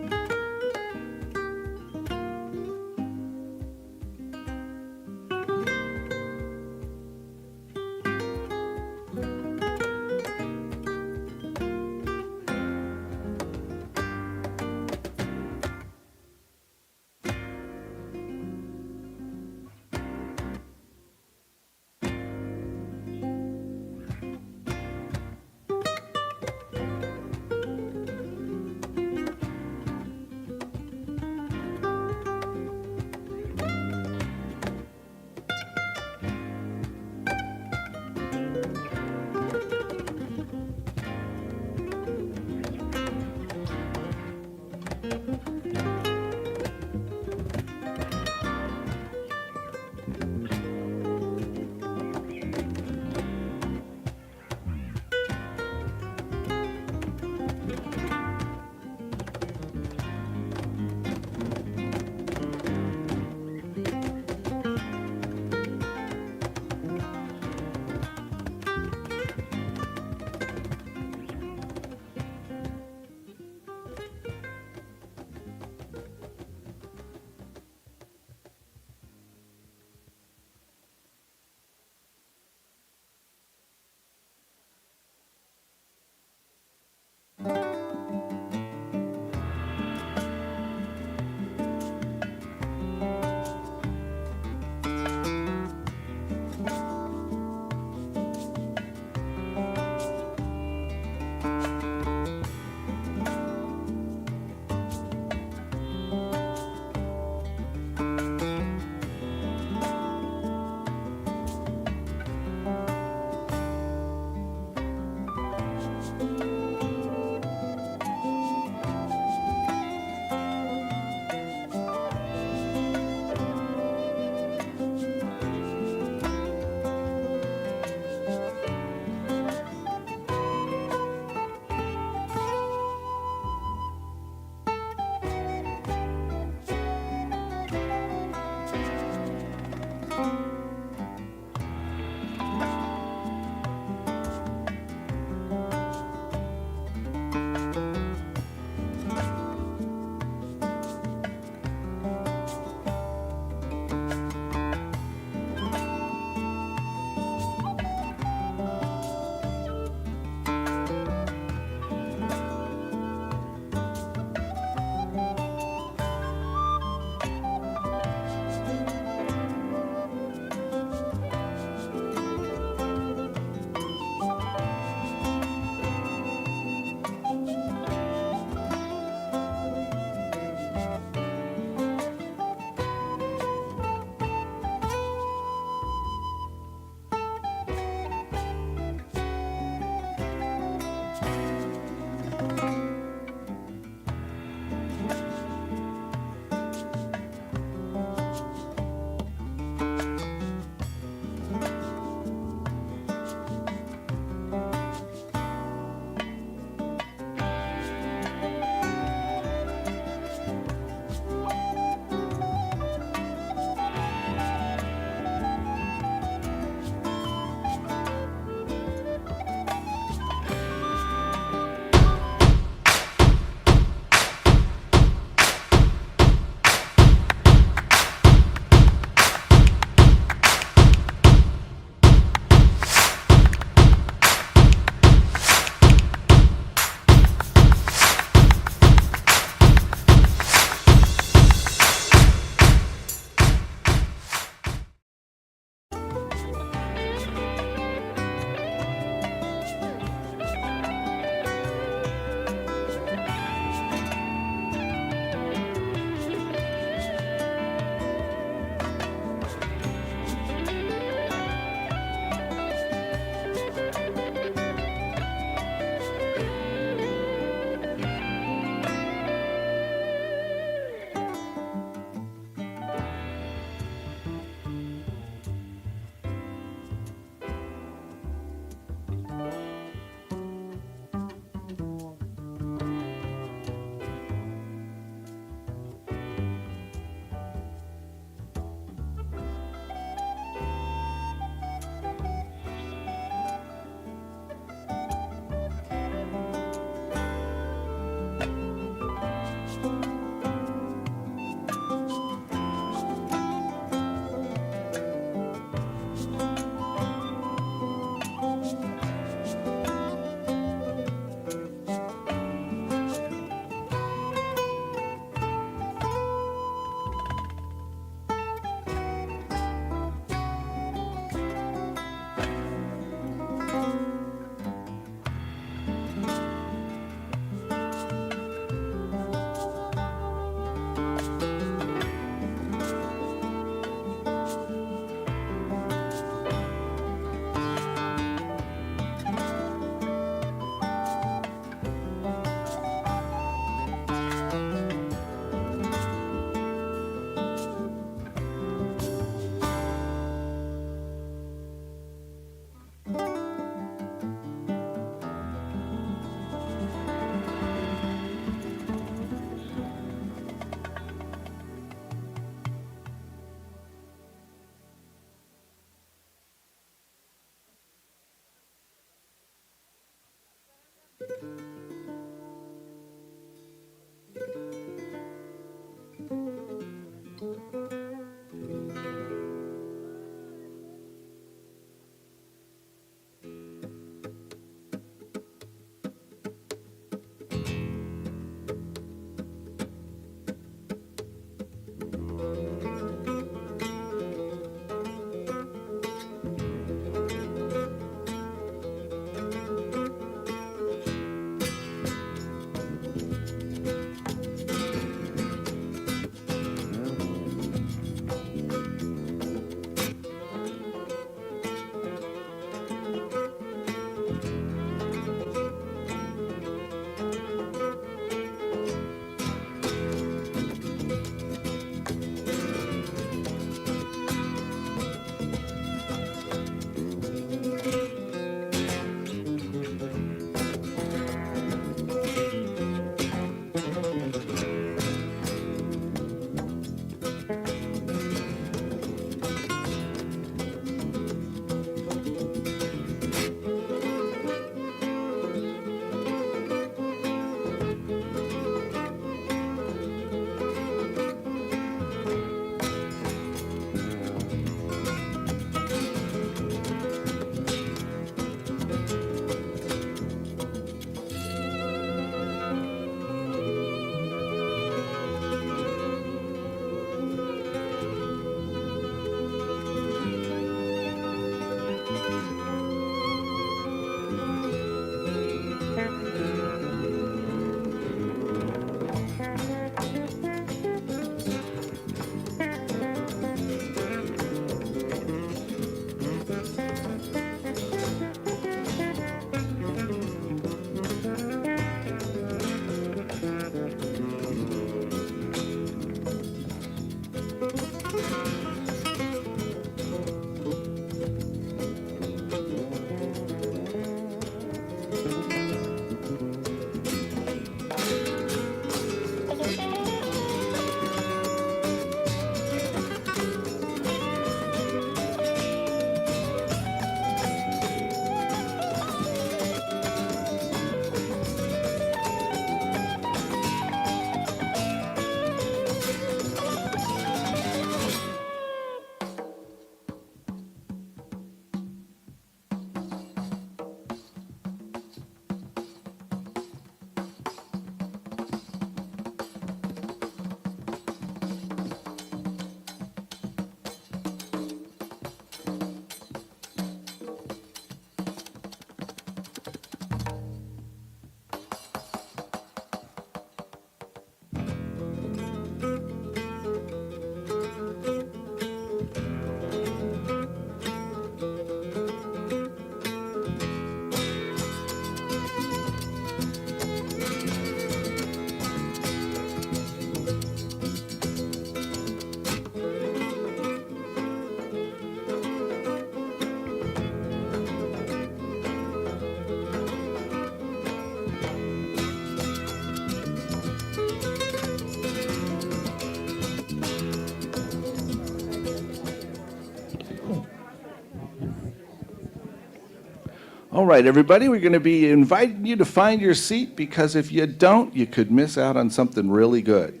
A: All right, everybody, we're going to be inviting you to find your seat because if you don't, you could miss out on something really good.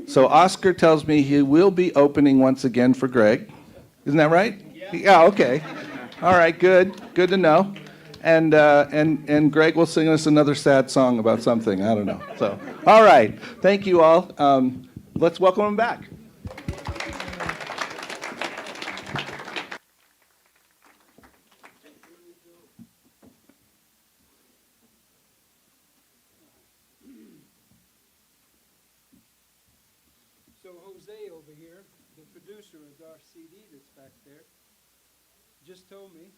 A: So Oscar tells me he will be opening once again for Greg. Isn't that right? Yeah, okay. All right, good. Good to know. And Greg will sing us another sad song about something. I don't know. So, all right. Thank you all. Let's welcome him back.
D: So Jose over here, the producer of our CD that's back there, just told me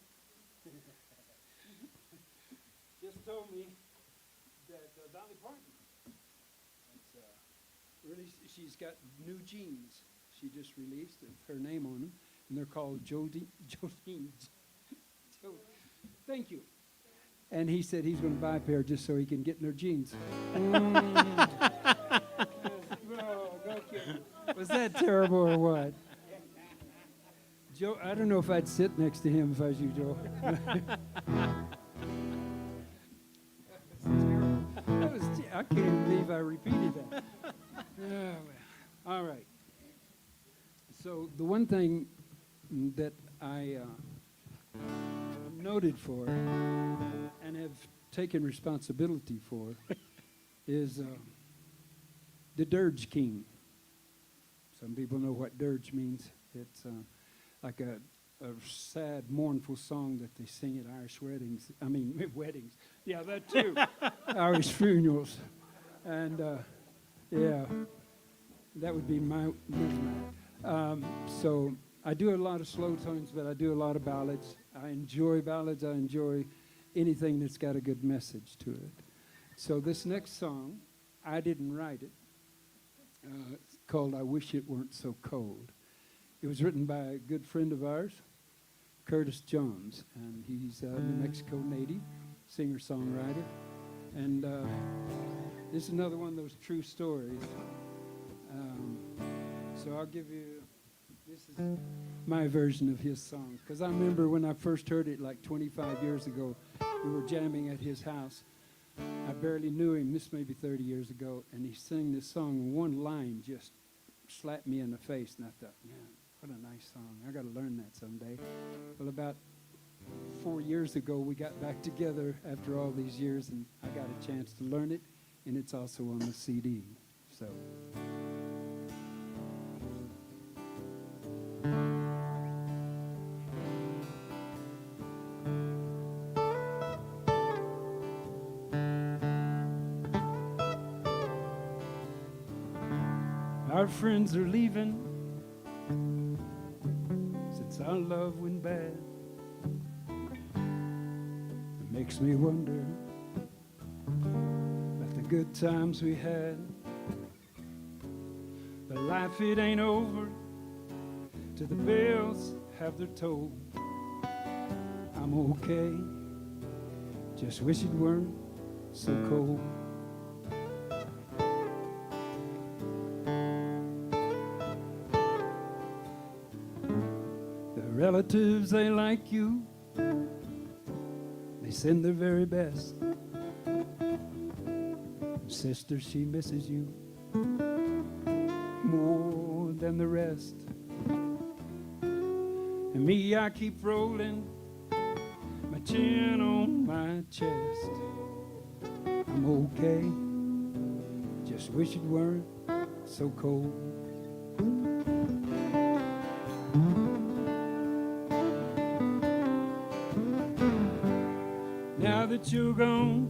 D: that Dolly Parton has she's got new jeans she just released with her name on them, and they're called Jolene. Thank you. And he said he's going to buy a pair just so he can get in their jeans. Was that terrible or what? Joe, I don't know if I'd sit next to him if I was you, Joe. I can't even believe I repeated that. Well, all right. So the one thing that I am noted for and have taken responsibility for is the Dirge King. Some people know what dirge means. It's like a sad, mournful song that they sing at Irish weddings. I mean, weddings. Yeah, that too. Irish funerals. And, yeah, that would be my so I do a lot of slow tones, but I do a lot of ballads. I enjoy ballads. I enjoy anything that's got a good message to it. So this next song, I didn't write it. It's called I Wish It Weren't So Cold. It was written by a good friend of ours, Curtis Jones, and he's a New Mexico native, singer-songwriter. And this is another one of those true stories. So I'll give you, this is my version of his song. Because I remember when I first heard it like 25 years ago, we were jamming at his house. I barely knew him, this may be 30 years ago, and he sang this song, and one line just slapped me in the face, and I thought, man, what a nice song. I got to learn that someday. Well, about 4 years ago, we got back together after all these years, and I got a chance to learn it, and it's also on the CD. So. Our friends are leaving since our love went bad. It makes me wonder about the good times we had. But life, it ain't over till the bells have their toll. I'm okay, just wish it weren't so cold. Relatives, they like you. They send their very best. Sister, she misses you more than the rest. And me, I keep rolling my chin on my chest. I'm okay, just wish it weren't so cold. Now that you're gone,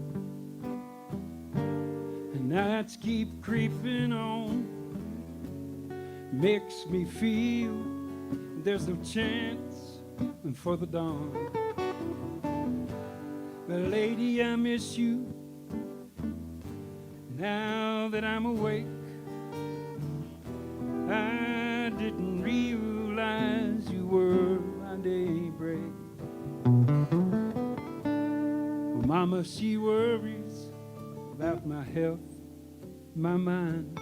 D: and nights keep creeping on, makes me feel there's no chance for the dawn. But lady, I miss you now that I'm awake. I didn't realize you were my daybreak. Mama, she worries about my health, my mind.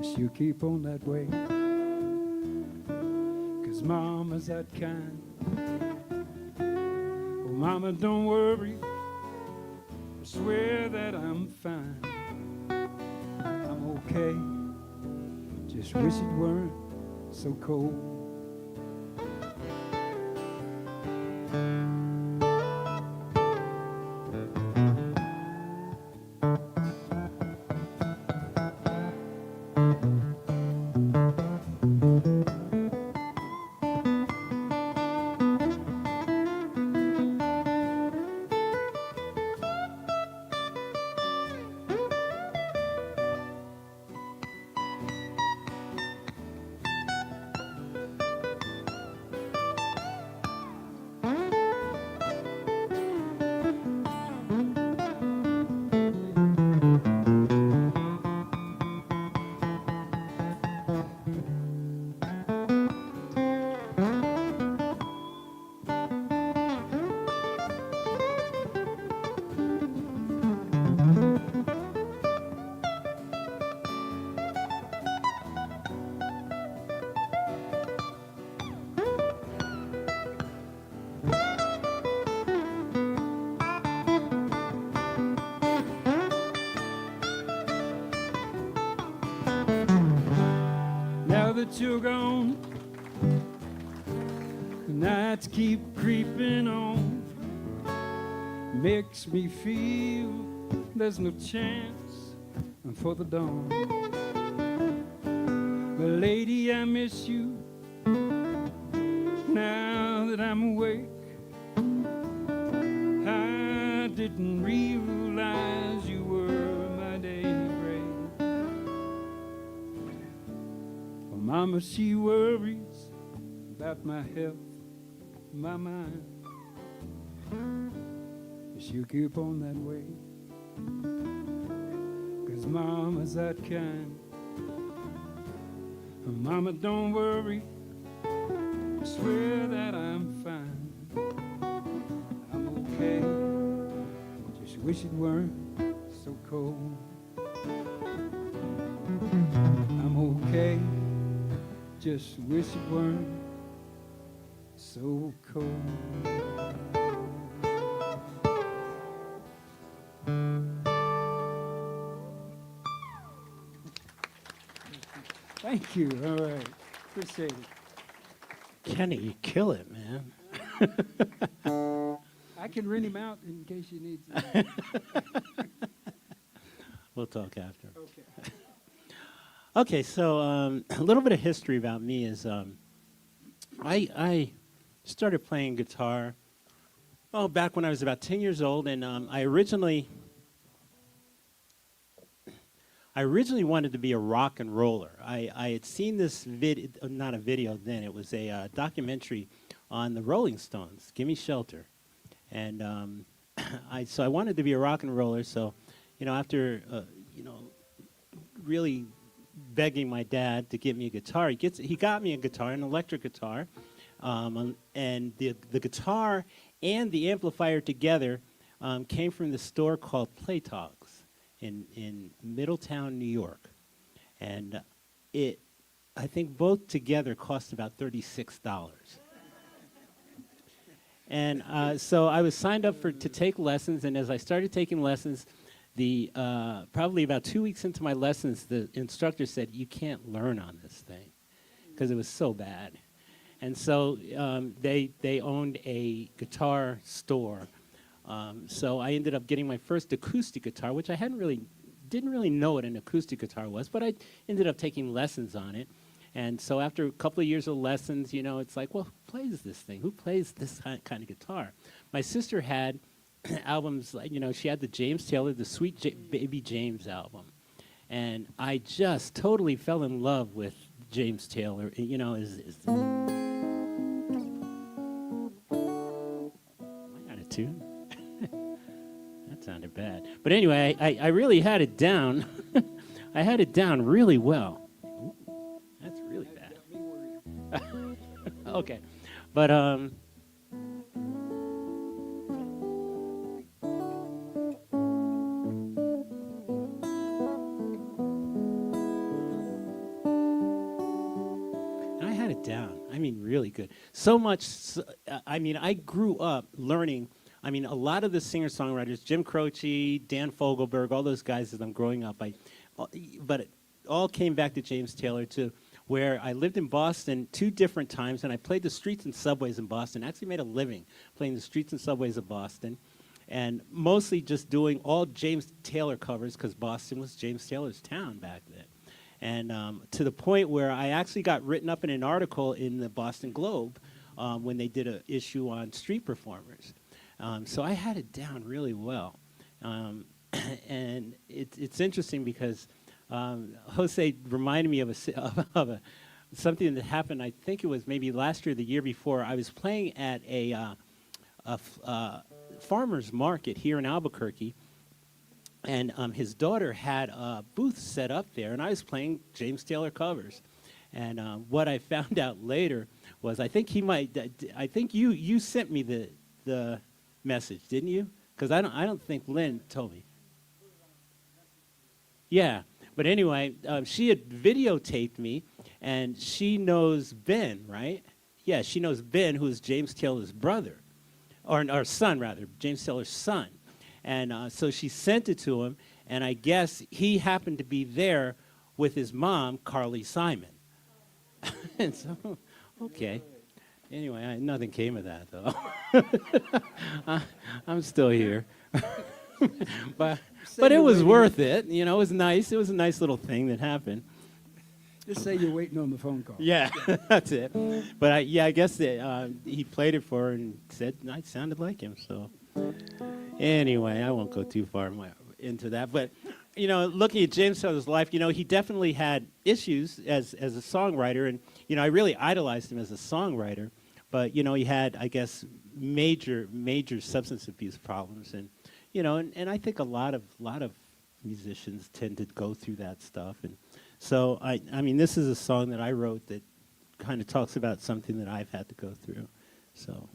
D: She'll keep on that way, 'cause Mama's that kind. Mama, don't worry. I swear that I'm fine. I'm okay. Just wish it weren't so cold. Now that you're gone, the nights keep creeping on. Makes me feel there's no chance for the dawn. But lady, I miss you now that I'm awake. I didn't realize you were my daybreak. Well, Mama, she worries about my health, my mind. She'll keep on that way, 'cause Mama's that kind. Mama, don't worry, I swear that I'm fine. I'm okay, just wish it weren't so cold. I'm okay, just wish it weren't so cold. Thank you. All right. Appreciate it.
C: Kenny, you kill it, man.
D: I can rent him out in case you need to.
C: We'll talk after.
D: Okay.
C: Okay, so a little bit of history about me is I started playing guitar back when I was about 10 years old, and I originally wanted to be a rock and roller. I had seen this video, not a video then, it was a documentary on the Rolling Stones, Gimme Shelter. And so I wanted to be a rock and roller, so, after, really begging my dad to get me a guitar, he got me a guitar, an electric guitar, and the guitar and the amplifier together came from the store called Playtogs in Middletown, New York. And I think both together cost about $36. And so I was signed up to take lessons, and as I started taking lessons, probably about 2 weeks into my lessons, the instructor said, "You can't learn on this thing," because it was so bad. And so they owned a guitar store. So I ended up getting my first acoustic guitar, which I didn't really know what an acoustic guitar was, but I ended up taking lessons on it. And so after a couple of years of lessons, it's like, well, who plays this thing? Who plays this kind of guitar? My sister had albums, like, she had the James Taylor, the Sweet Baby James album. And I just totally fell in love with James Taylor. Am I out of tune? That sounded bad. But anyway, I really had it down. I had it down really well. Ooh, that's really bad. Okay. But I had it down. I mean, really good. So much. I grew up learning I mean, a lot of the singer-songwriters, Jim Croce, Dan Fogelberg, all those guys as I'm growing up, but it all came back to James Taylor, to where I lived in Boston 2 different times, and I played the streets and subways in Boston. Actually made a living playing the streets and subways of Boston, and mostly just doing all James Taylor covers, because Boston was James Taylor's town back then. And to the point where I actually got written up in an article in the Boston Globe when they did an issue on street performers. So I had it down really well. And it's interesting because Jose reminded me of something that happened, I think it was maybe last year or the year before. I was playing at a farmer's market here in Albuquerque, and his daughter had a booth set up there, and I was playing James Taylor covers. And what I found out later was, I think you sent me the message, didn't you? Because I don't think Lynn told me. Yeah, but anyway, she had videotaped me, and she knows Ben, right? Yeah, she knows Ben, who is James Taylor's brother, or son rather, James Taylor's son. And so she sent it to him, and I guess he happened to be there with his mom, Carly Simon. And so, okay. Anyway, nothing came of that, though. I'm still here. but it was worth it. You know, it was nice. It was a nice little thing that happened.
D: Just say you're waiting on the phone call.
C: Yeah, that's it. But I guess that, he played it for her and said I sounded like him. So anyway, I won't go too far into that. But, you know, looking at James Taylor's life, you know, he definitely had issues as a songwriter. And, you know, I really idolized him as a songwriter. But, you know, he had, I guess, major substance abuse problems. And, you know, and I think a lot of musicians tend to go through that stuff. And so, I mean, this is a song that I wrote that kind of talks about something that I've had to go through. So.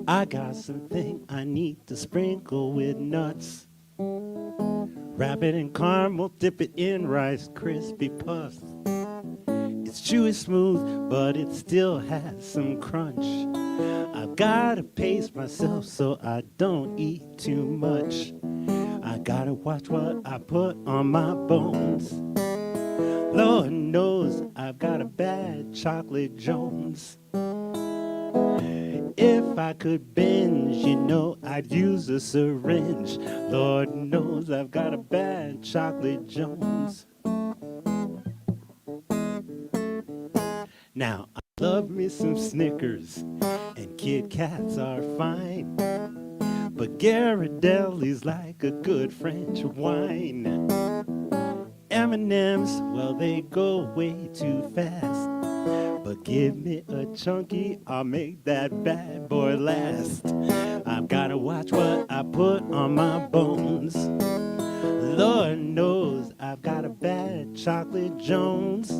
C: I got something I need to sprinkle with nuts. Wrap it in caramel, dip it in Rice Krispie Puffs. It's chewy smooth, but it still has some crunch. I've gotta pace myself so I don't eat too much. I gotta watch what I put on my bones. Lord knows I've got a bad chocolate Jones. If I could binge, you know, I'd use a syringe. Lord knows I've got a bad chocolate Jones. Now, I love me some Snickers, and Kit Kats are fine. But Ghirardelli's like a good French wine. M&M's, well, they go way too fast. But give me a chunky, I'll make that bad boy last. I've gotta watch what I put on my bones. Lord knows I've got a bad chocolate Jones.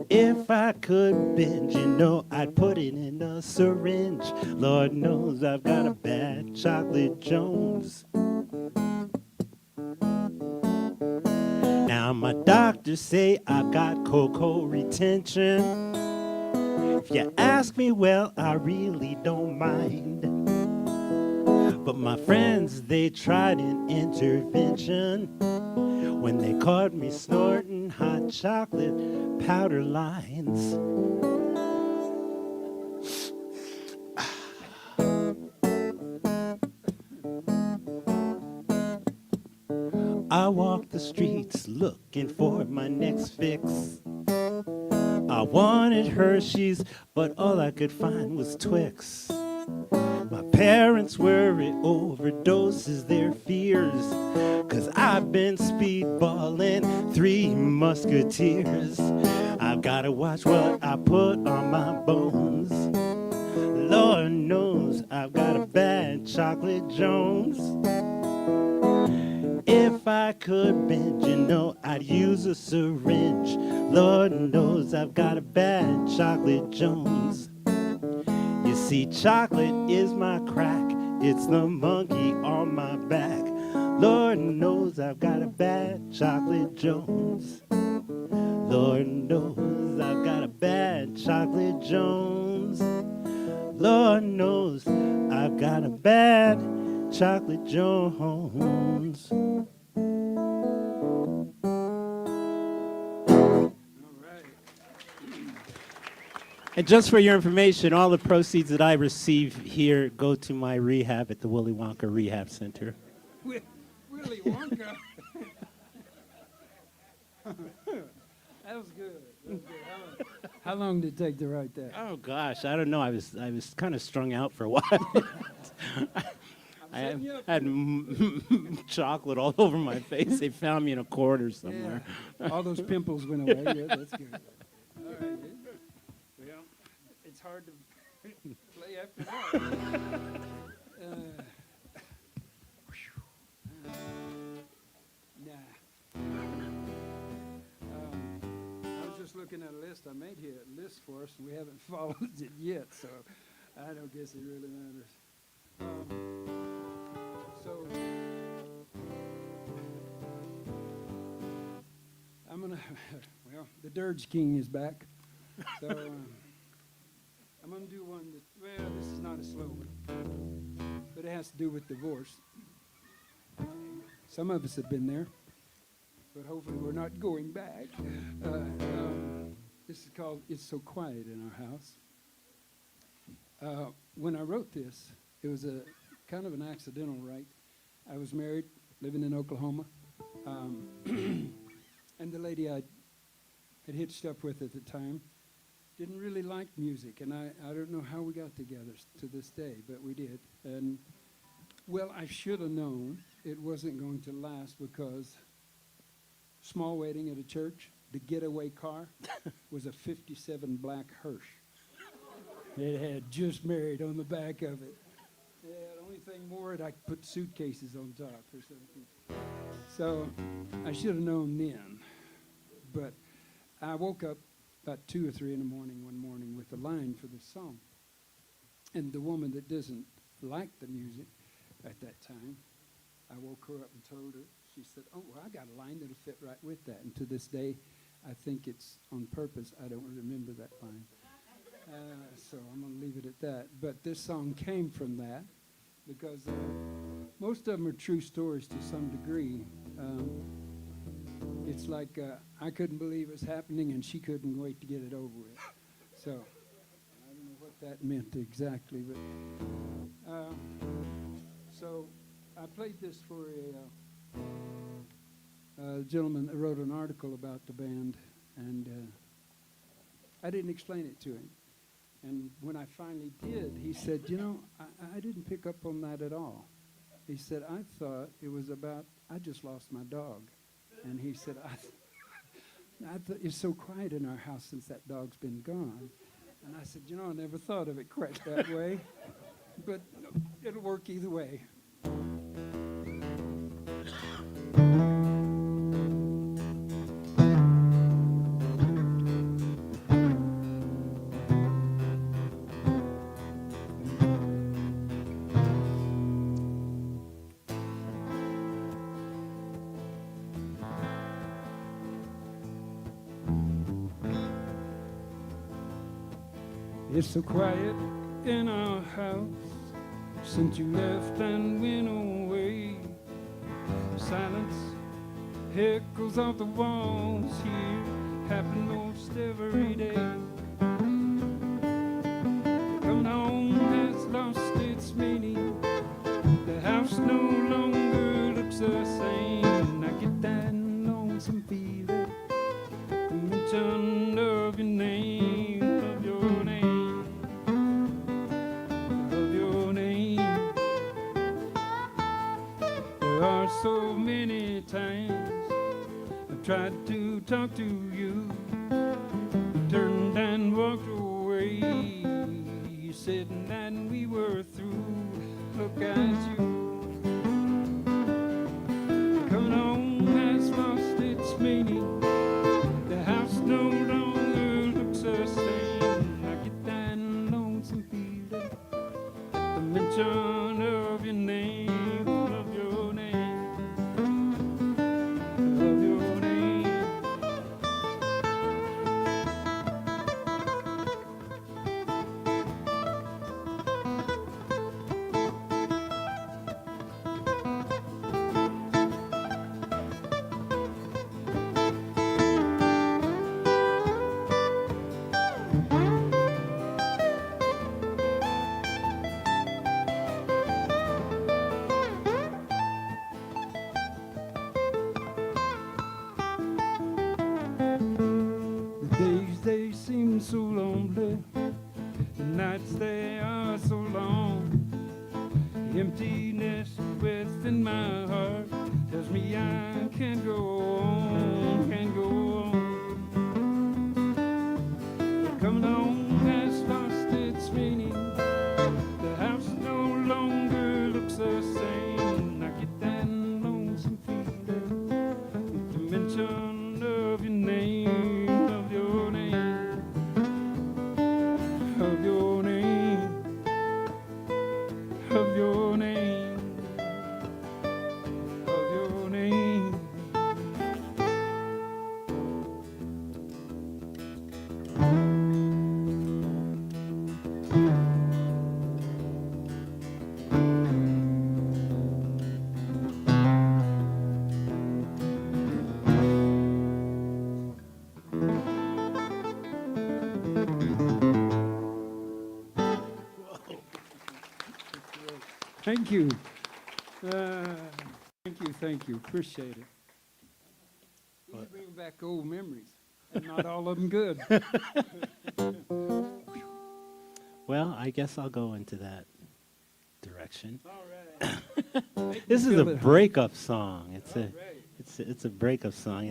C: If I could binge, you know, I'd put it in a syringe. Lord knows I've got a bad chocolate Jones. Now my doctors say I've got cocoa retention. If you ask me, well, I really don't mind. But my friends, they tried an intervention when they caught me snorting hot chocolate powder lines. I walk the streets looking for my next fix. I wanted Hershey's, but all I could find was Twix. My parents worry overdoses their fears, 'cause I've been speedballing 3 Musketeers. I've gotta watch what I put on my bones. Lord knows I've got a bad chocolate Jones. If I could binge, you know, I'd use a syringe. Lord knows I've got a bad chocolate Jones. You see, chocolate is my crack. It's the monkey on my back. Lord knows I've got a bad chocolate Jones. Lord knows I've got a bad chocolate Jones. Lord knows I've got a bad chocolate Jones. And just for your information, all the proceeds that I receive here go to my rehab at the Willy Wonka Rehab Center.
D: Willy Wonka. That was good. That was good. How long did it take to write that?
C: Oh gosh, I don't know. I was kind of strung out for a while. I had chocolate all over my face. They found me in a corner somewhere.
D: Yeah. All those pimples went away. Yeah, that's good. All right. Well, it's hard to play after that. I was just looking at a list I made here, a list for us, and we haven't followed it yet, so I don't guess it really matters. So I'm gonna, well, the Dirge King is back, so I'm gonna do one that, well, this is not a slow one, but it has to do with divorce. Some of us have been there, but hopefully we're not going back. This is called It's So Quiet in Our House. When I wrote this, it was a kind of an accidental write. I was married, living in Oklahoma, and the lady I had hitched up with at the time didn't really like music, and I don't know how we got together to this day, but we did. And, well, I should have known it wasn't going to last because small wedding at a church, the getaway car was a 57 black Hirsch. It had just married on the back of it. Yeah, the only thing more, I could put suitcases on top or something. So I should have known then. But I woke up about 2 or 3 in the morning one morning with a line for this song. And the woman that doesn't like the music at that time, I woke her up and told her. She said, oh, well, I got a line that'll fit right with that. And to this day, I think it's on purpose. I don't remember that line. So I'm going to leave it at that. But this song came from that because most of them are true stories to some degree. It's like I couldn't believe it was happening and she couldn't wait to get it over with. So I don't know what that meant exactly. But so I played this for a gentleman that wrote an article about the band, and I didn't explain it to him. And when I finally did, he said, you know, I didn't pick up on that at all. He said, I thought it was about, I just lost my dog. And he said, I thought it's so quiet in our house since that dog's been gone. And I said, you know, I never thought of it quite that way. But it'll work either way. It's so quiet in our house since you left and went away. Silence echoes off the walls here, happen most every day. Coming home has lost its meaning. The house no longer looks the same. I get that lonesome feeling, the mention of your name, of your name, of your name. There are so many times I've tried to talk to you, you turned and walked away. You said that we were through. Look at you. Coming home has lost its meaning. The house no longer looks the same. I get that lonesome feeling at the mention of your name, of your name. within my heart tells me I can't go on, can't go on. Coming home has lost its meaning. The house no longer looks the same. I get that lonesome feeling with the mention of your name, of your name, of your name, of your name, of your name. Thank you. Thank you. Appreciate it. You bring back old memories, and not all of them good.
C: Well, I guess I'll go into that direction.
D: All right.
C: This is a breakup song.
D: Right.
C: It's a breakup song.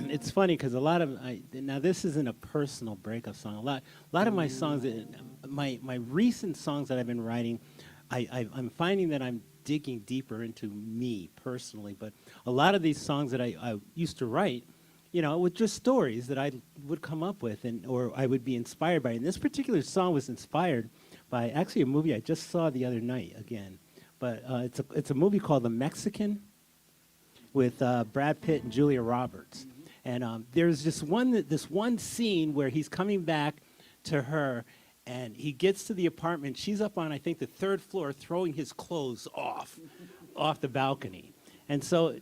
C: It's funny because a lot of now this isn't a personal breakup song. A lot of my songs, my recent songs that I've been writing, I'm finding that I'm digging deeper into me personally. But a lot of these songs that I used to write, with just stories that I would come up with, or I would be inspired by. And this particular song was inspired by actually a movie I just saw the other night again. But it's a movie called The Mexican with Brad Pitt and Julia Roberts. And there's this one scene where he's coming back to her, and he gets to the apartment. She's up on, I think, the third floor, throwing his clothes off the balcony. And so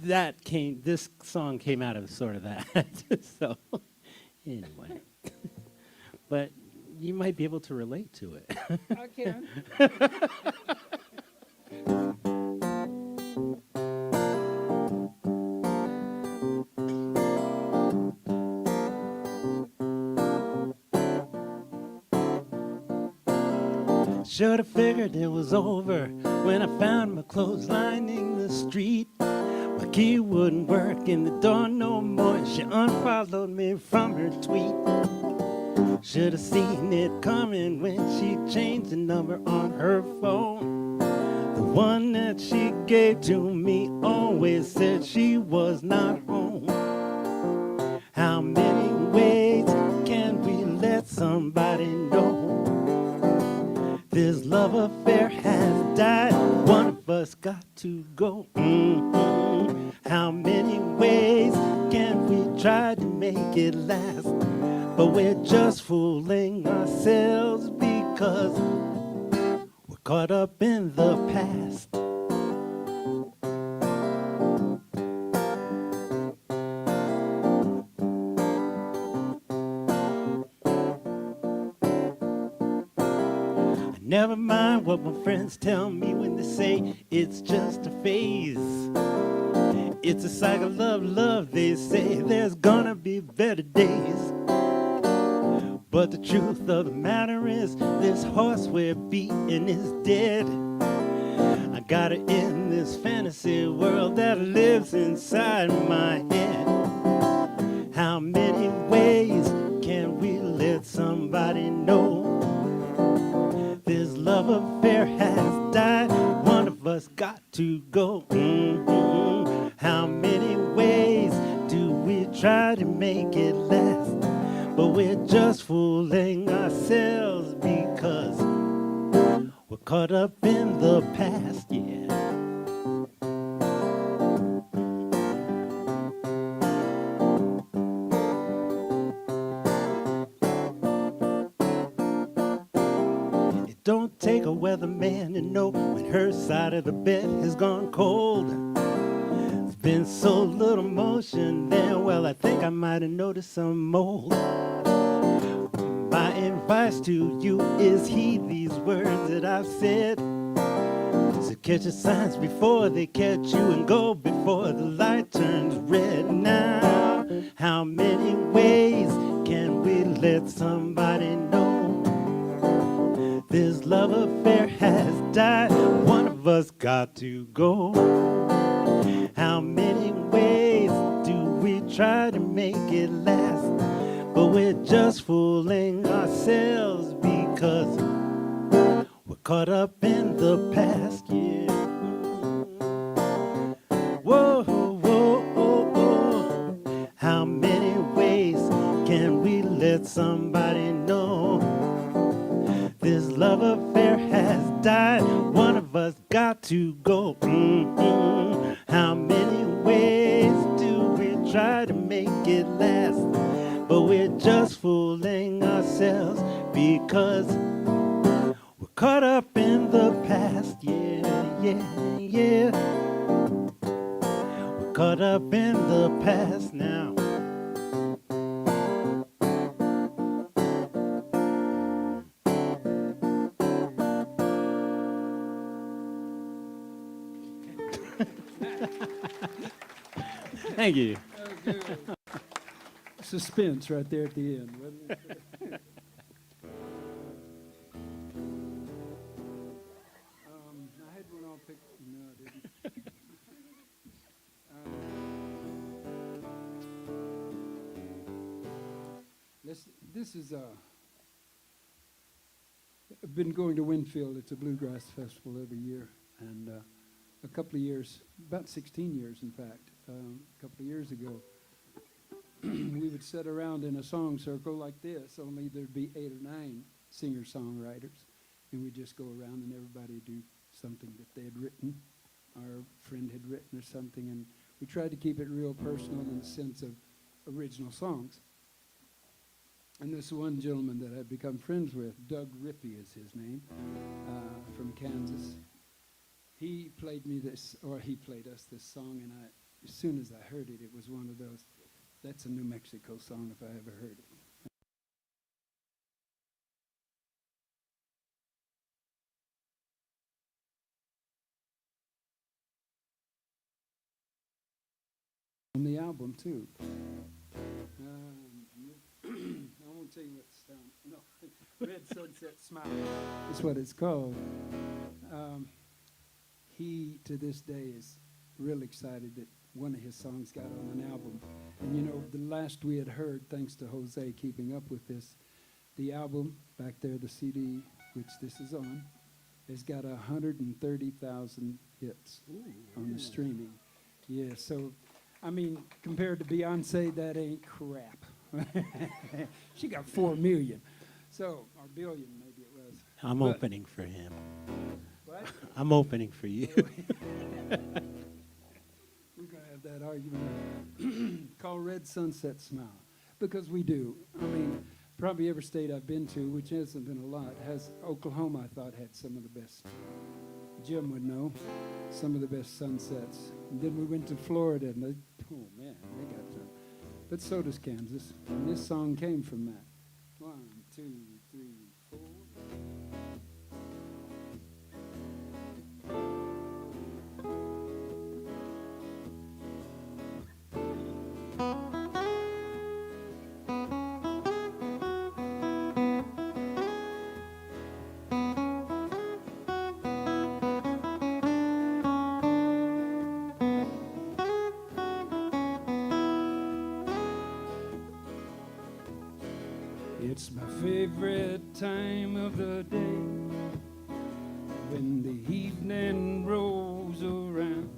C: this song came out of sort of that. So anyway, but you might be able to relate to it.
D: I can.
C: Should have figured it was over when I found my clothes lining the street. My key wouldn't work in the door no more. She unfollowed me from her tweet. Should have seen it coming when she changed the number on her phone. The one that she gave to me always said she was not home. How many ways can we let somebody know this love affair has died? One of us got to go. How many ways can we try to make it last? But we're just fooling ourselves because we're caught up in the past. Never mind what my friends tell me when they say it's just a phase. It's a cycle of love, they say there's gonna be better days. But the truth of the matter is, this horse we're beating is dead. I got it in this fantasy world that lives inside my head. How many ways can we let somebody know this love affair has died? One of us got to go. How many ways do we try to make it last? But we're just fooling ourselves because we're caught up in the past, yeah. It don't take a weatherman to know when her side of the bed has gone cold. There's been so little motion there, well, I think I might have noticed some mold. My advice to you is heed these words that I've said. So catch the signs before they catch you and go before the light turns red. Now, how many ways can we let somebody know this love affair has died. One of us got to go. How many ways do we try to make it last? But we're just fooling ourselves because we're caught up in the past, yeah. Whoa, whoa, whoa, whoa. How many ways can we let somebody know this love affair has died? One of us got to go. How many ways do we try to make it last? But we're just fooling ourselves because we're caught up in the past, yeah, yeah, yeah. We're caught up in the past now. Thank you.
D: Suspense right there at the end, wasn't it? I had one all picked. No, I didn't. This is I've been going to Winfield. It's a bluegrass festival every year, and a couple of years, about 16 years, in fact, a couple of years ago, we would sit around in a song circle like this, only there'd be 8 or 9 singer-songwriters, and we'd just go around and everybody would do something that they had written, our friend had written or something, and we tried to keep it real personal in the sense of original songs. And this one gentleman that I'd become friends with, Doug Rippey is his name, from Kansas, he played us this song, and as soon as I heard it, it was one of those, that's a New Mexico song if I ever heard it. On the album, too. I won't tell you what the sound, no, Red Sunset Smile is what it's called. He, to this day, is real excited that one of his songs got on an album. And you know, the last we had heard, thanks to Jose keeping up with this, the album, back there, the CD, which this is on, has got 130,000 hits on the streaming. Yeah, so, I mean, compared to Beyonce, that ain't crap. She got 4 million. So, or billion, maybe it was.
C: I'm opening for him.
D: What?
C: I'm opening for you.
D: We're going to have that argument called Red Sunset Smile. Because we do. I mean, probably every state I've been to, which hasn't been a lot, has Oklahoma, I thought, had some of the best. Jim would know. Some of the best sunsets. And then we went to Florida, and oh, man, they got some. But so does Kansas. And this song came from that. 1, 2, 3, 4. It's my favorite time of the day when the evening rolls around.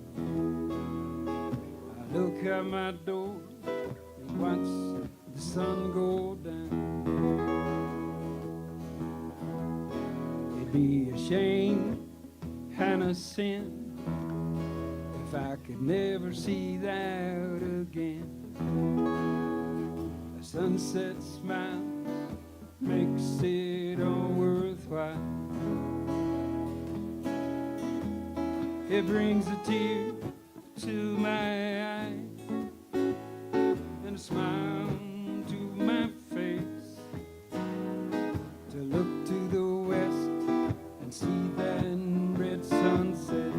D: I look out my door and watch the sun go down. It'd be a shame and a sin if I could never see that again. A sunset smile makes it all worthwhile. It brings a tear to my eye and a smile to my face, to look to the west and see that red sunset.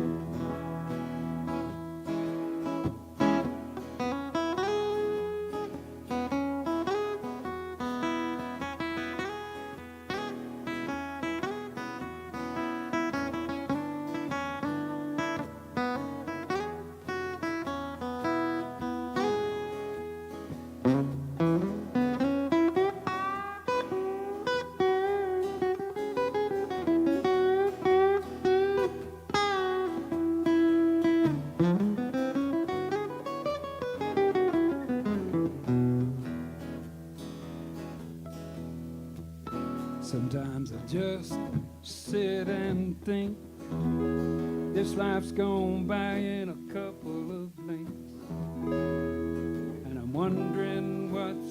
D: just sit and think. This life's gone by in a couple of blinks, and I'm wondering what's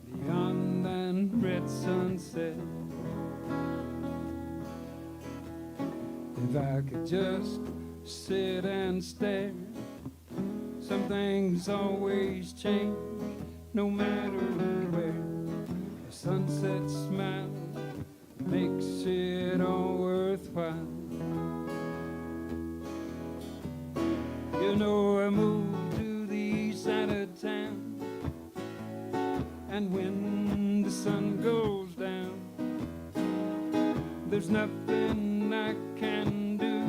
D: beyond that red sunset. If I could just sit and stare, some things always change, no matter where. A sunset smile makes it all worthwhile. You know, I moved to the east side of town, and when the sun goes down, there's nothing I can do,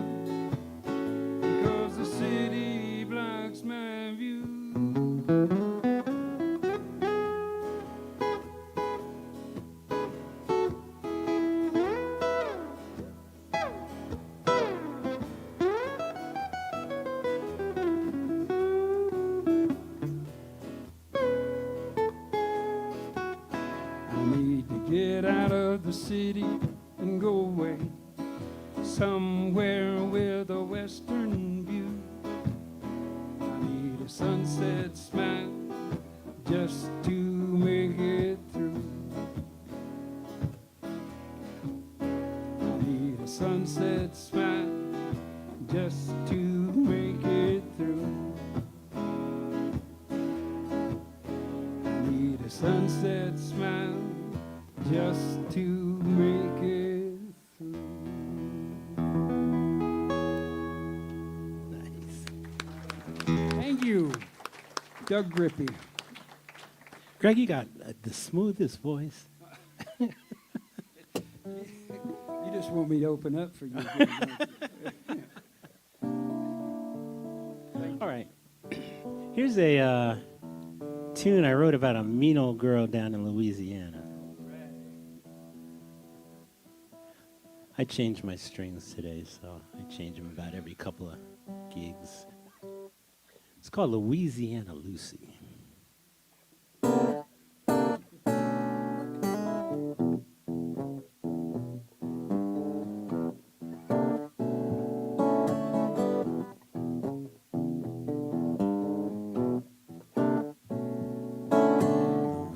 D: because the city blocks my view. Get out of the city and go away somewhere with a western view. I need a sunset smile just to make it through. I need a sunset smile just to make it through. I need a sunset smile just to make it through.
C: Nice.
D: Thank you, Doug Grippy.
C: Greg, you got the smoothest voice.
D: You just want me to open up for you. Don't you?
C: All right. Here's a tune I wrote about a mean old girl down in Louisiana. I change my strings today, so I change them about every couple of gigs. It's called Louisiana Lucy.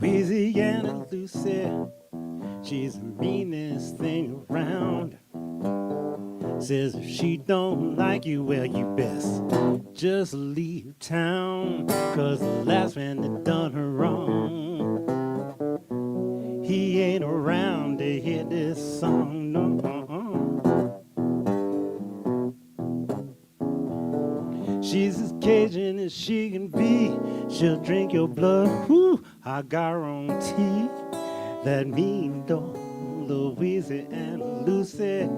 C: Louisiana Lucy, she's the meanest thing around. Says if she don't like you, well, you best just leave town. 'Cause the last man that done her wrong, he ain't around to hear this song, no. She's as Cajun as she can be. She'll drink your blood, whoo, I guarantee. That mean dog, Louisiana Lucy,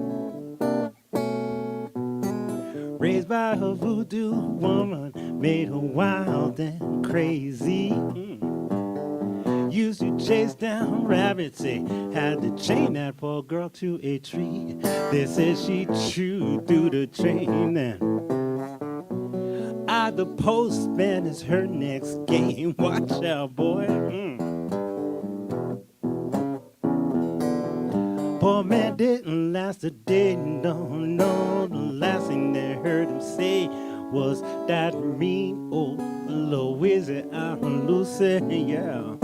C: raised by her voodoo woman, made her wild and crazy. Used to chase down rabbits, they had to chain that poor girl to a tree. They said she chewed through the chain, and the postman is her next game. Watch out, boy. Poor man didn't last a day, no. The last thing they heard him say was that mean old Louisiana Lucy, yeah.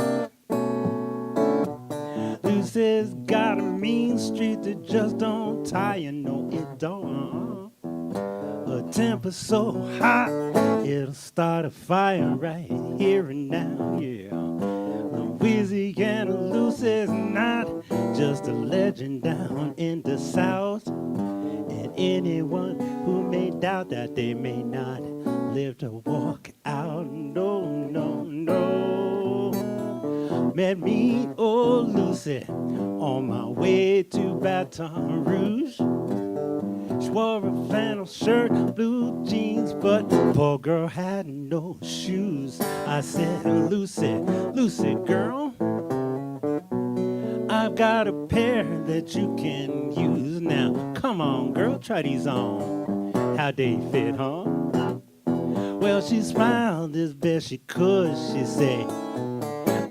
C: Lucy's got a mean streak that just don't tire, no, it don't. Her temper's so hot, it'll start a fire right here and now, yeah. Louisiana Lucy's not just a legend down in the South. And anyone who may doubt that they may not live to walk out, no. Met me, old Lucy, on my way to Baton Rouge. She wore a flannel shirt, blue jeans, but poor girl had no shoes. I said, Lucy girl, I've got a pair that you can use. Now, come on, girl, try these on. How they fit, huh? Well, she smiled as best she could. She said,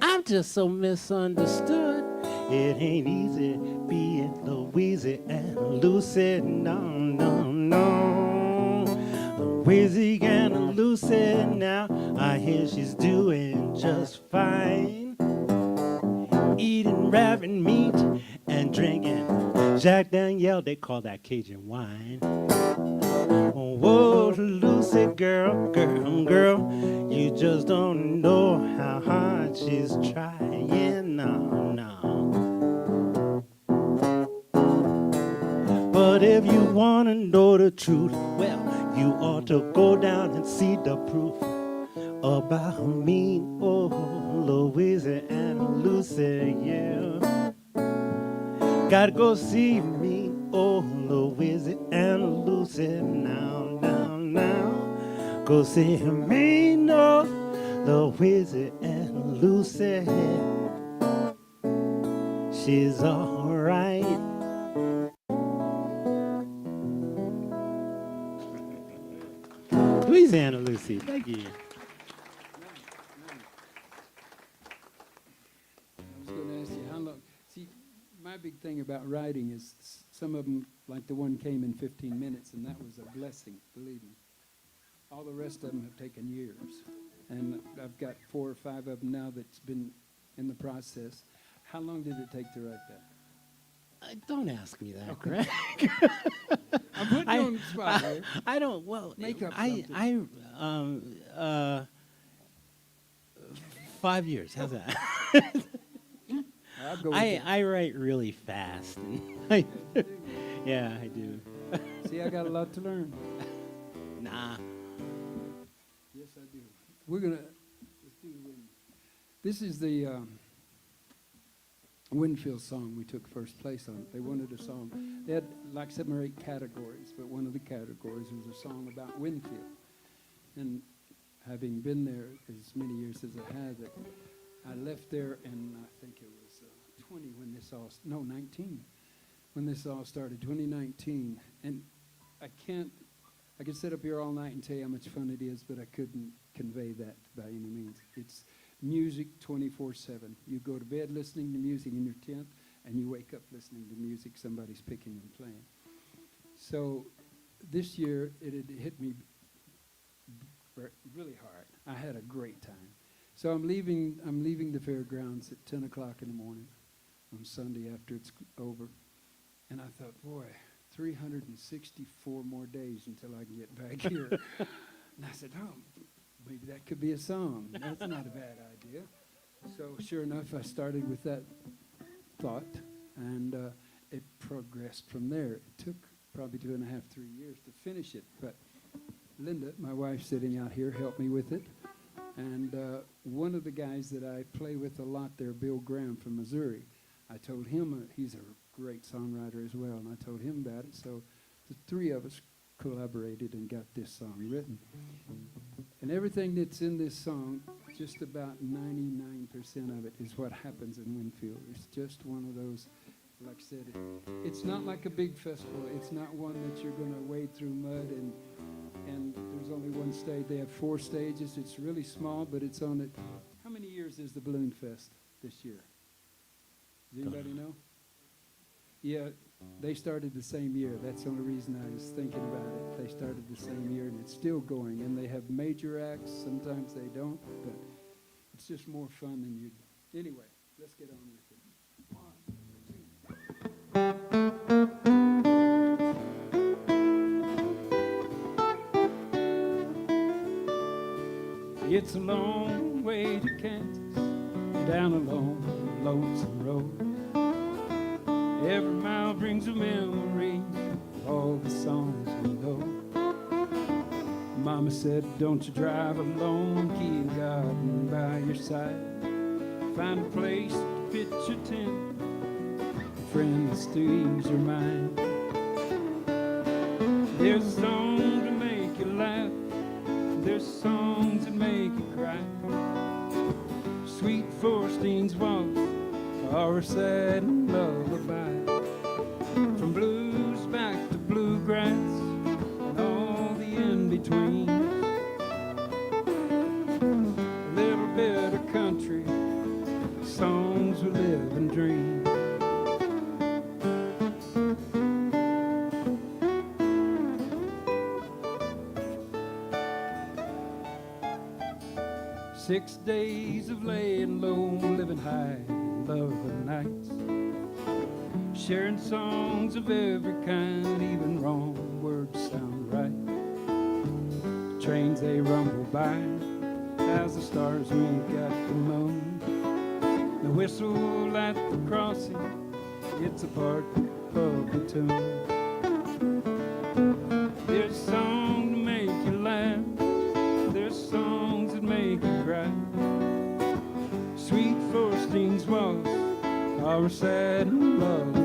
C: I'm just so misunderstood. It ain't easy be it Louisiana, Lucy, no, no, no. Louisiana, Lucy, now I hear she's doing just fine. Eating rabbit meat and drinking Jack Danielle, they call that Cajun wine. Whoa, Lucy, girl, girl, girl, you just don't know how hard she's trying, no, no. But if you want to know the truth, well, you ought to go down and see the proof about me, oh, Louisiana, Lucy, yeah. Gotta go see me, oh, Louisiana, Lucy, now, now, now. Go see me, no, Louisiana, Lucy. She's alright. Louisiana, Lucy, thank you.
D: I was going to ask you how long. See, my big thing about writing is some of them, like the one came in 15 minutes, and that was a blessing, believe me. All the rest of them have taken years. And I've got 4 or 5 of them now that's been in the process. How long did it take to write that?
C: Don't ask me that, Greg.
D: I'm putting you on the spot, right?
C: I don't. Well,
D: Make up something.
C: 5 years. How's that?
D: I'll go with that.
C: I write really fast. Yeah, I do.
D: See, I got a lot to learn.
C: Nah.
D: Yes, I do. Let's do the wind. This is the Winfield song we took first place on. They wanted a song. They had like 7 or 8 categories, but one of the categories was a song about Winfield. And having been there as many years as I have, I left there, and I think it was 20 when this all, no, 19, when this all started, 2019. And I could sit up here all night and tell you how much fun it is, but I couldn't convey that by any means. It's music 24/7. You go to bed listening to music in your tent, and you wake up listening to music somebody's picking and playing. So this year, it had hit me really hard. I had a great time. So I'm leaving the fairgrounds at 10 o'clock in the morning on Sunday after it's over. And I thought, boy, 364 more days until I can get back here. And I said, oh, maybe that could be a song. That's not a bad idea. So sure enough, I started with that thought, and it progressed from there. It took probably 2.5, 3 years to finish it. But Linda, my wife sitting out here, helped me with it. And one of the guys that I play with a lot there, Bill Graham from Missouri, I told him, he's a great songwriter as well, and I told him about it. So the 3 of us collaborated and got this song written. And everything that's in this song, just about 99% of it is what happens in Winfield. It's just one of those, like I said, it's not like a big festival. It's not one that you're going to wade through mud and there's only one stage. They have 4 stages. It's really small, but it's on it. How many years is the Balloon Fest this year? Does anybody know? Yeah, they started the same year. That's the only reason I was thinking about it. They started the same year, and it's still going. And they have major acts. Sometimes they don't, but it's just more fun than you'd. Anyway, let's get on with it. 1, 2. It's a long way to Kansas, down a long, lonesome road. Every mile brings a memory of all the songs we know. Mama said, don't you drive alone, key and garden by your side. Find a place to pitch your tent, friends to ease your mind. There's a song to make you laugh, there's songs that make you cry. Sweet Forstein's waltz or a sad lullaby. From blues back to bluegrass and all the in-between. A little bit of country, songs we live and dream. 6 days of laying low, living high, loving nights, sharing songs of every kind, even wrong words sound right. Trains they rumble by as the stars wink at the moon. The whistle at the crossing, it's a part of the tune. There's songs to make you laugh, there's songs that make you cry. Sweet Forstein's waltz, our sad lullaby.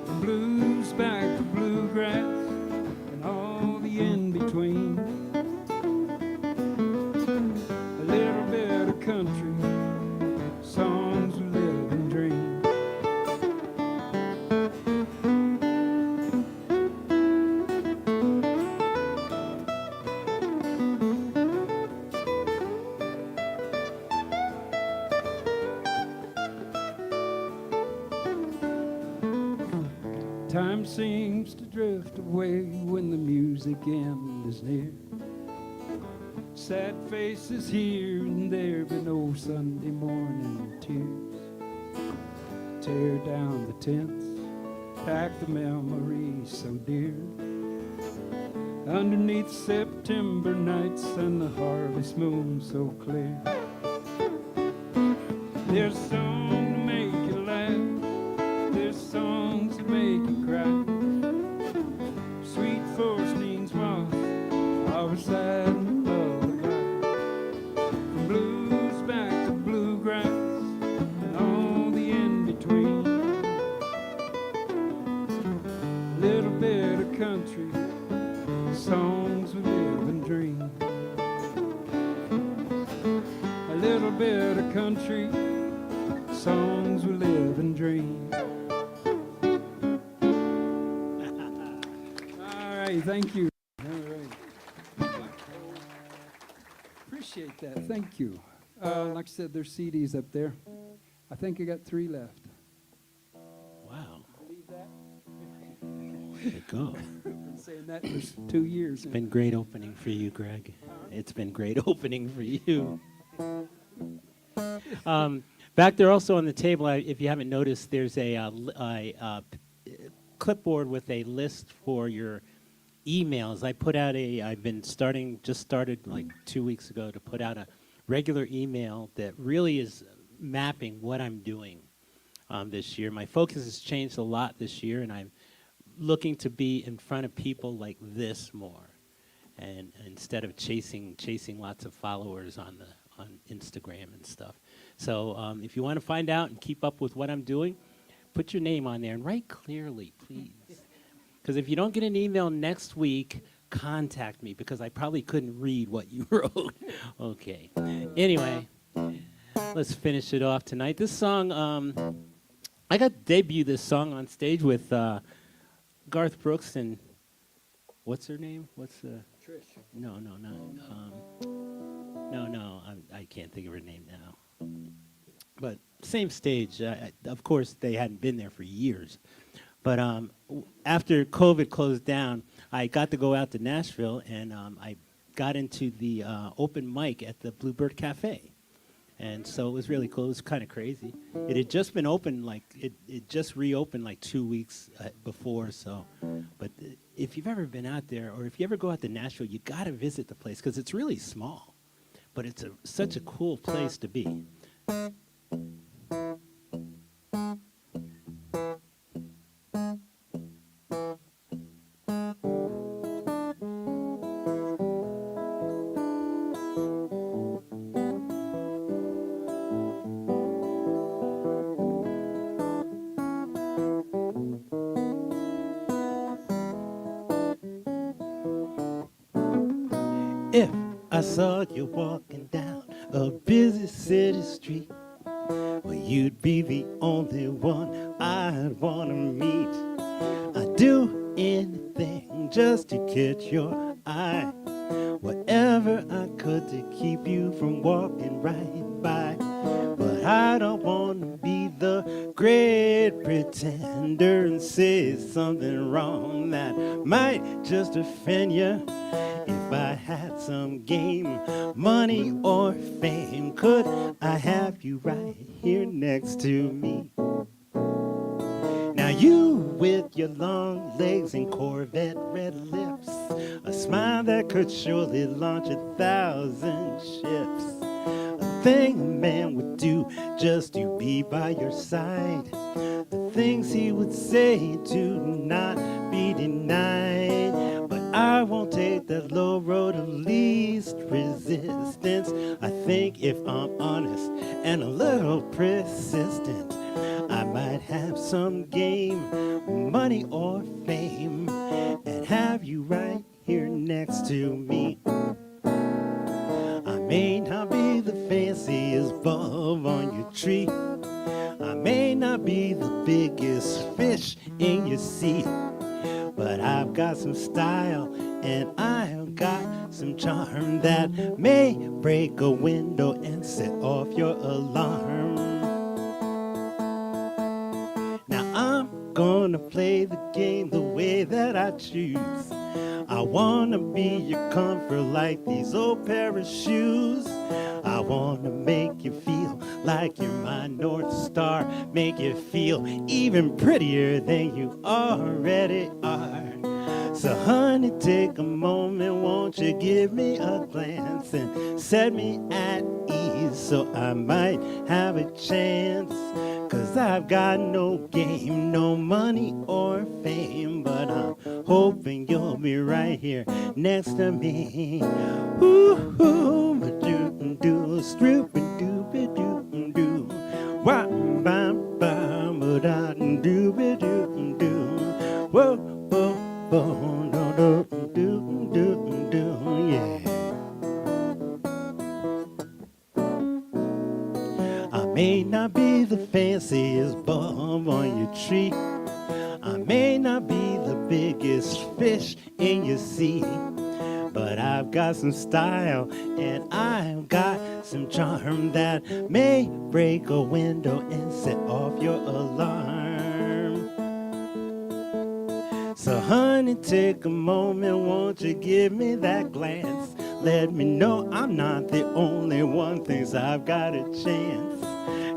D: From blues back to bluegrass and all the in-between. A little bit of country, songs we live and dream. Time seems to drift away when the music end is near. Sad faces here and there, but no Sunday morning tears. Tear down the tents, pack the memories so dear. Underneath September nights and the harvest moon so clear. There's songs to make you laugh, there's songs that make you cry. Sweet Forstein's waltz, our sad lullaby. From blues back to bluegrass and all the in-between. A little bit of country, songs we live and dream. A little bit of country, songs we live and dream. All right, thank you. All right. Appreciate that, thank you. Like I said, there's CDs up there. I think I got 3 left.
C: Wow. Way to go.
D: Been saying that for 2 years.
C: It's been great opening for you, Greg. It's been great opening for you. Back there also on the table, if you haven't noticed, there's a clipboard with a list for your emails. I've been just started like 2 weeks ago to put out a regular email that really is mapping what I'm doing this year. My focus has changed a lot this year, and I'm looking to be in front of people like this more, and instead of chasing lots of followers on Instagram and stuff. So if you want to find out and keep up with what I'm doing, put your name on there and write clearly, please. Because if you don't get an email next week, contact me, because I probably couldn't read what you wrote. Okay. Anyway, let's finish it off tonight. This song, I got to debut this song on stage with Garth Brooks and, what's her name? Trish. No. I can't think of her name now. But same stage. Of course, they hadn't been there for years. But after COVID closed down, I got to go out to Nashville, and I got into the open mic at the Bluebird Cafe. And so it was really cool. It was kind of crazy. It had just been open, it just reopened like 2 weeks before. So, but if you've ever been out there, or if you ever go out to Nashville, you got to visit the place, because it's really small. But it's such a cool place to be. If I saw you walking down a busy city street, well, you'd be the only one I'd want to meet. I'd do anything just to catch your eye, whatever I could to keep you from walking right by. But I don't want to be the great pretender and say something wrong that might just offend you. If I had some game, money or fame, could I have you right here next to me? Now you with your long legs and Corvette red lips, a smile that could surely launch 1,000 ships. A thing a man would do just to be by your side. The things he would say to not be denied. But I won't take that low road of least resistance. I think if I'm honest and a little persistent, I might have some game, money or fame, and have you right here next to me. I may not be the fanciest bulb on your tree. I may not be the biggest fish in your sea. But I've got some style and I've got some charm that may break a window and set off your alarm. Now I'm gonna play the game the way that I choose. I wanna be your comfort like these old pair of shoes. I wanna make you feel like you're my North Star, make you feel even prettier than you already are. So honey, take a moment, won't you give me a glance and set me at ease so I might have a chance. 'Cause I've got no game, no money or fame, but I'm hoping you'll be right here next to me. Ooh, ba-doo-doo, stroop-a-doo-ba-doo-doo, wah-bam-bam-ba-da-doo-ba-doo-doo, whoa, whoa, whoa, no-do-doo-doo-doo, yeah. I may not be the fanciest bulb on your tree. I may not be the biggest fish in your sea. But I've got some style and I've got some charm that may break a window and set off your alarm. So honey, take a moment, won't you give me that glance? Let me know I'm not the only one thinks I've got a chance.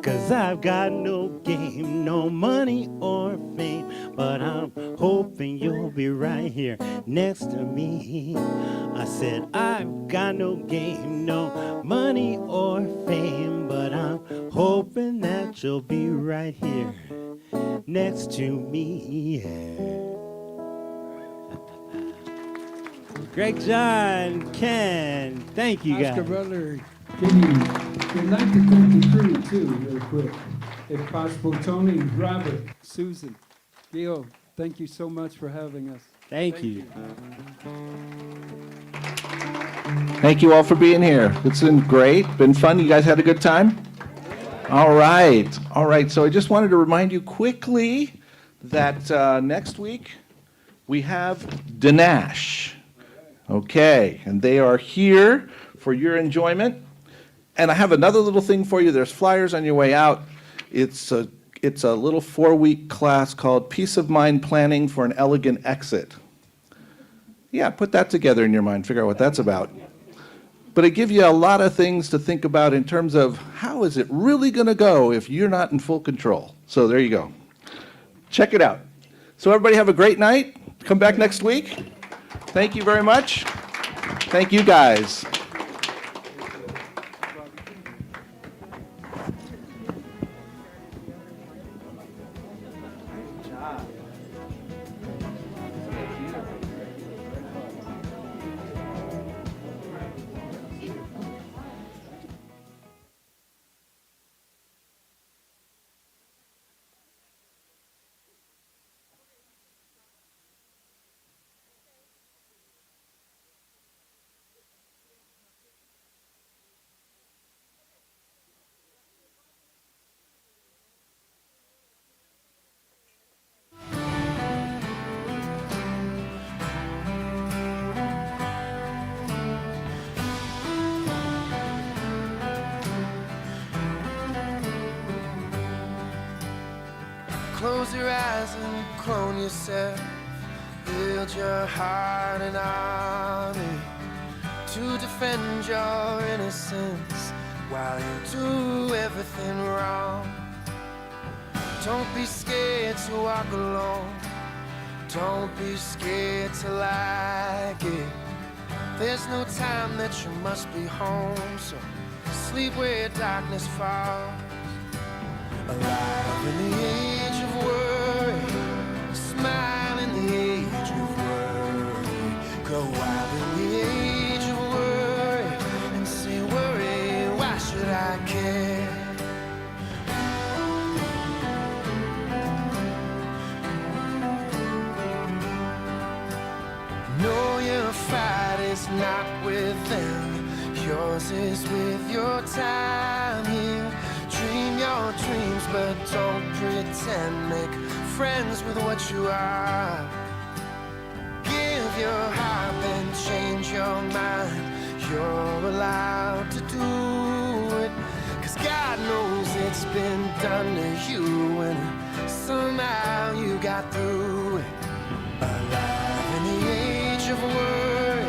C: 'Cause I've got no game, no money or fame, but I'm hoping you'll be right here next to me. I said I've got no game, no money or fame, but I'm hoping that you'll be right here next to me. Greg, John, Ken, thank you guys.
D: Oscar Butler, we'd like to thank the crew too, real quick. If possible, Tony, Robert, Susan, Gil, thank you so much for having us.
C: Thank you.
A: Thank you all for being here. It's been great, been fun. You guys had a good time? All right. All right. So I just wanted to remind you quickly that next week we have Dinesh. Okay. And they are here for your enjoyment. And I have another little thing for you. There's flyers on your way out. It's a little 4-week class called Peace of Mind Planning for an Elegant Exit. Yeah, put that together in your mind. Figure out what that's about. But it gives you a lot of things to think about in terms of how is it really going to go if you're not in full control. So there you go. Check it out. So everybody have a great night. Come back next week. Thank you very much. Thank you guys.
F: Close your eyes and clone yourself. Build your heart an army. to defend your innocence while you do everything wrong. Don't be scared to walk alone. Don't be scared to like it. There's no time that you must be home, so sleep where darkness falls. Alive in the age of worry, smile in the age of worry. Go wild in the age of worry and say, worry, why should I care? Know your fight is not with them, yours is with your time here. Dream your dreams, but don't pretend. Make friends with what you are. Give your heart, then change your mind. You're allowed to do it, 'cause God knows it's been done to you, and somehow you got through it. Alive in the age of worry,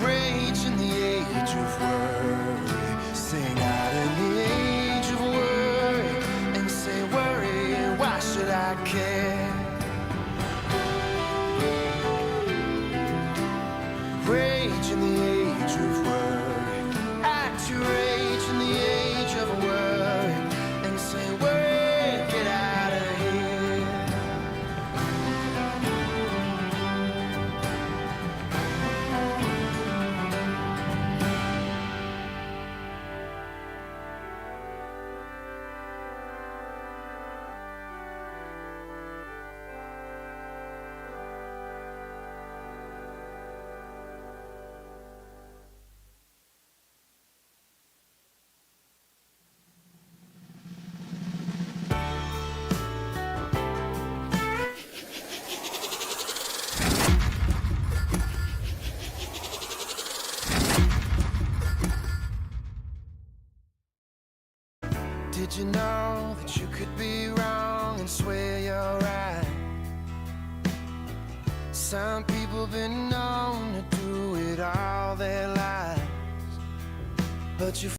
F: rage in the age of worry. Sing out in the age of worry and say, worry, why should I care? Rage in the age of worry, act your rage in the age of worry and say, worry, get out of here. Did you know that you could be wrong and swear you're right? Some people been known to do it all their lives, but you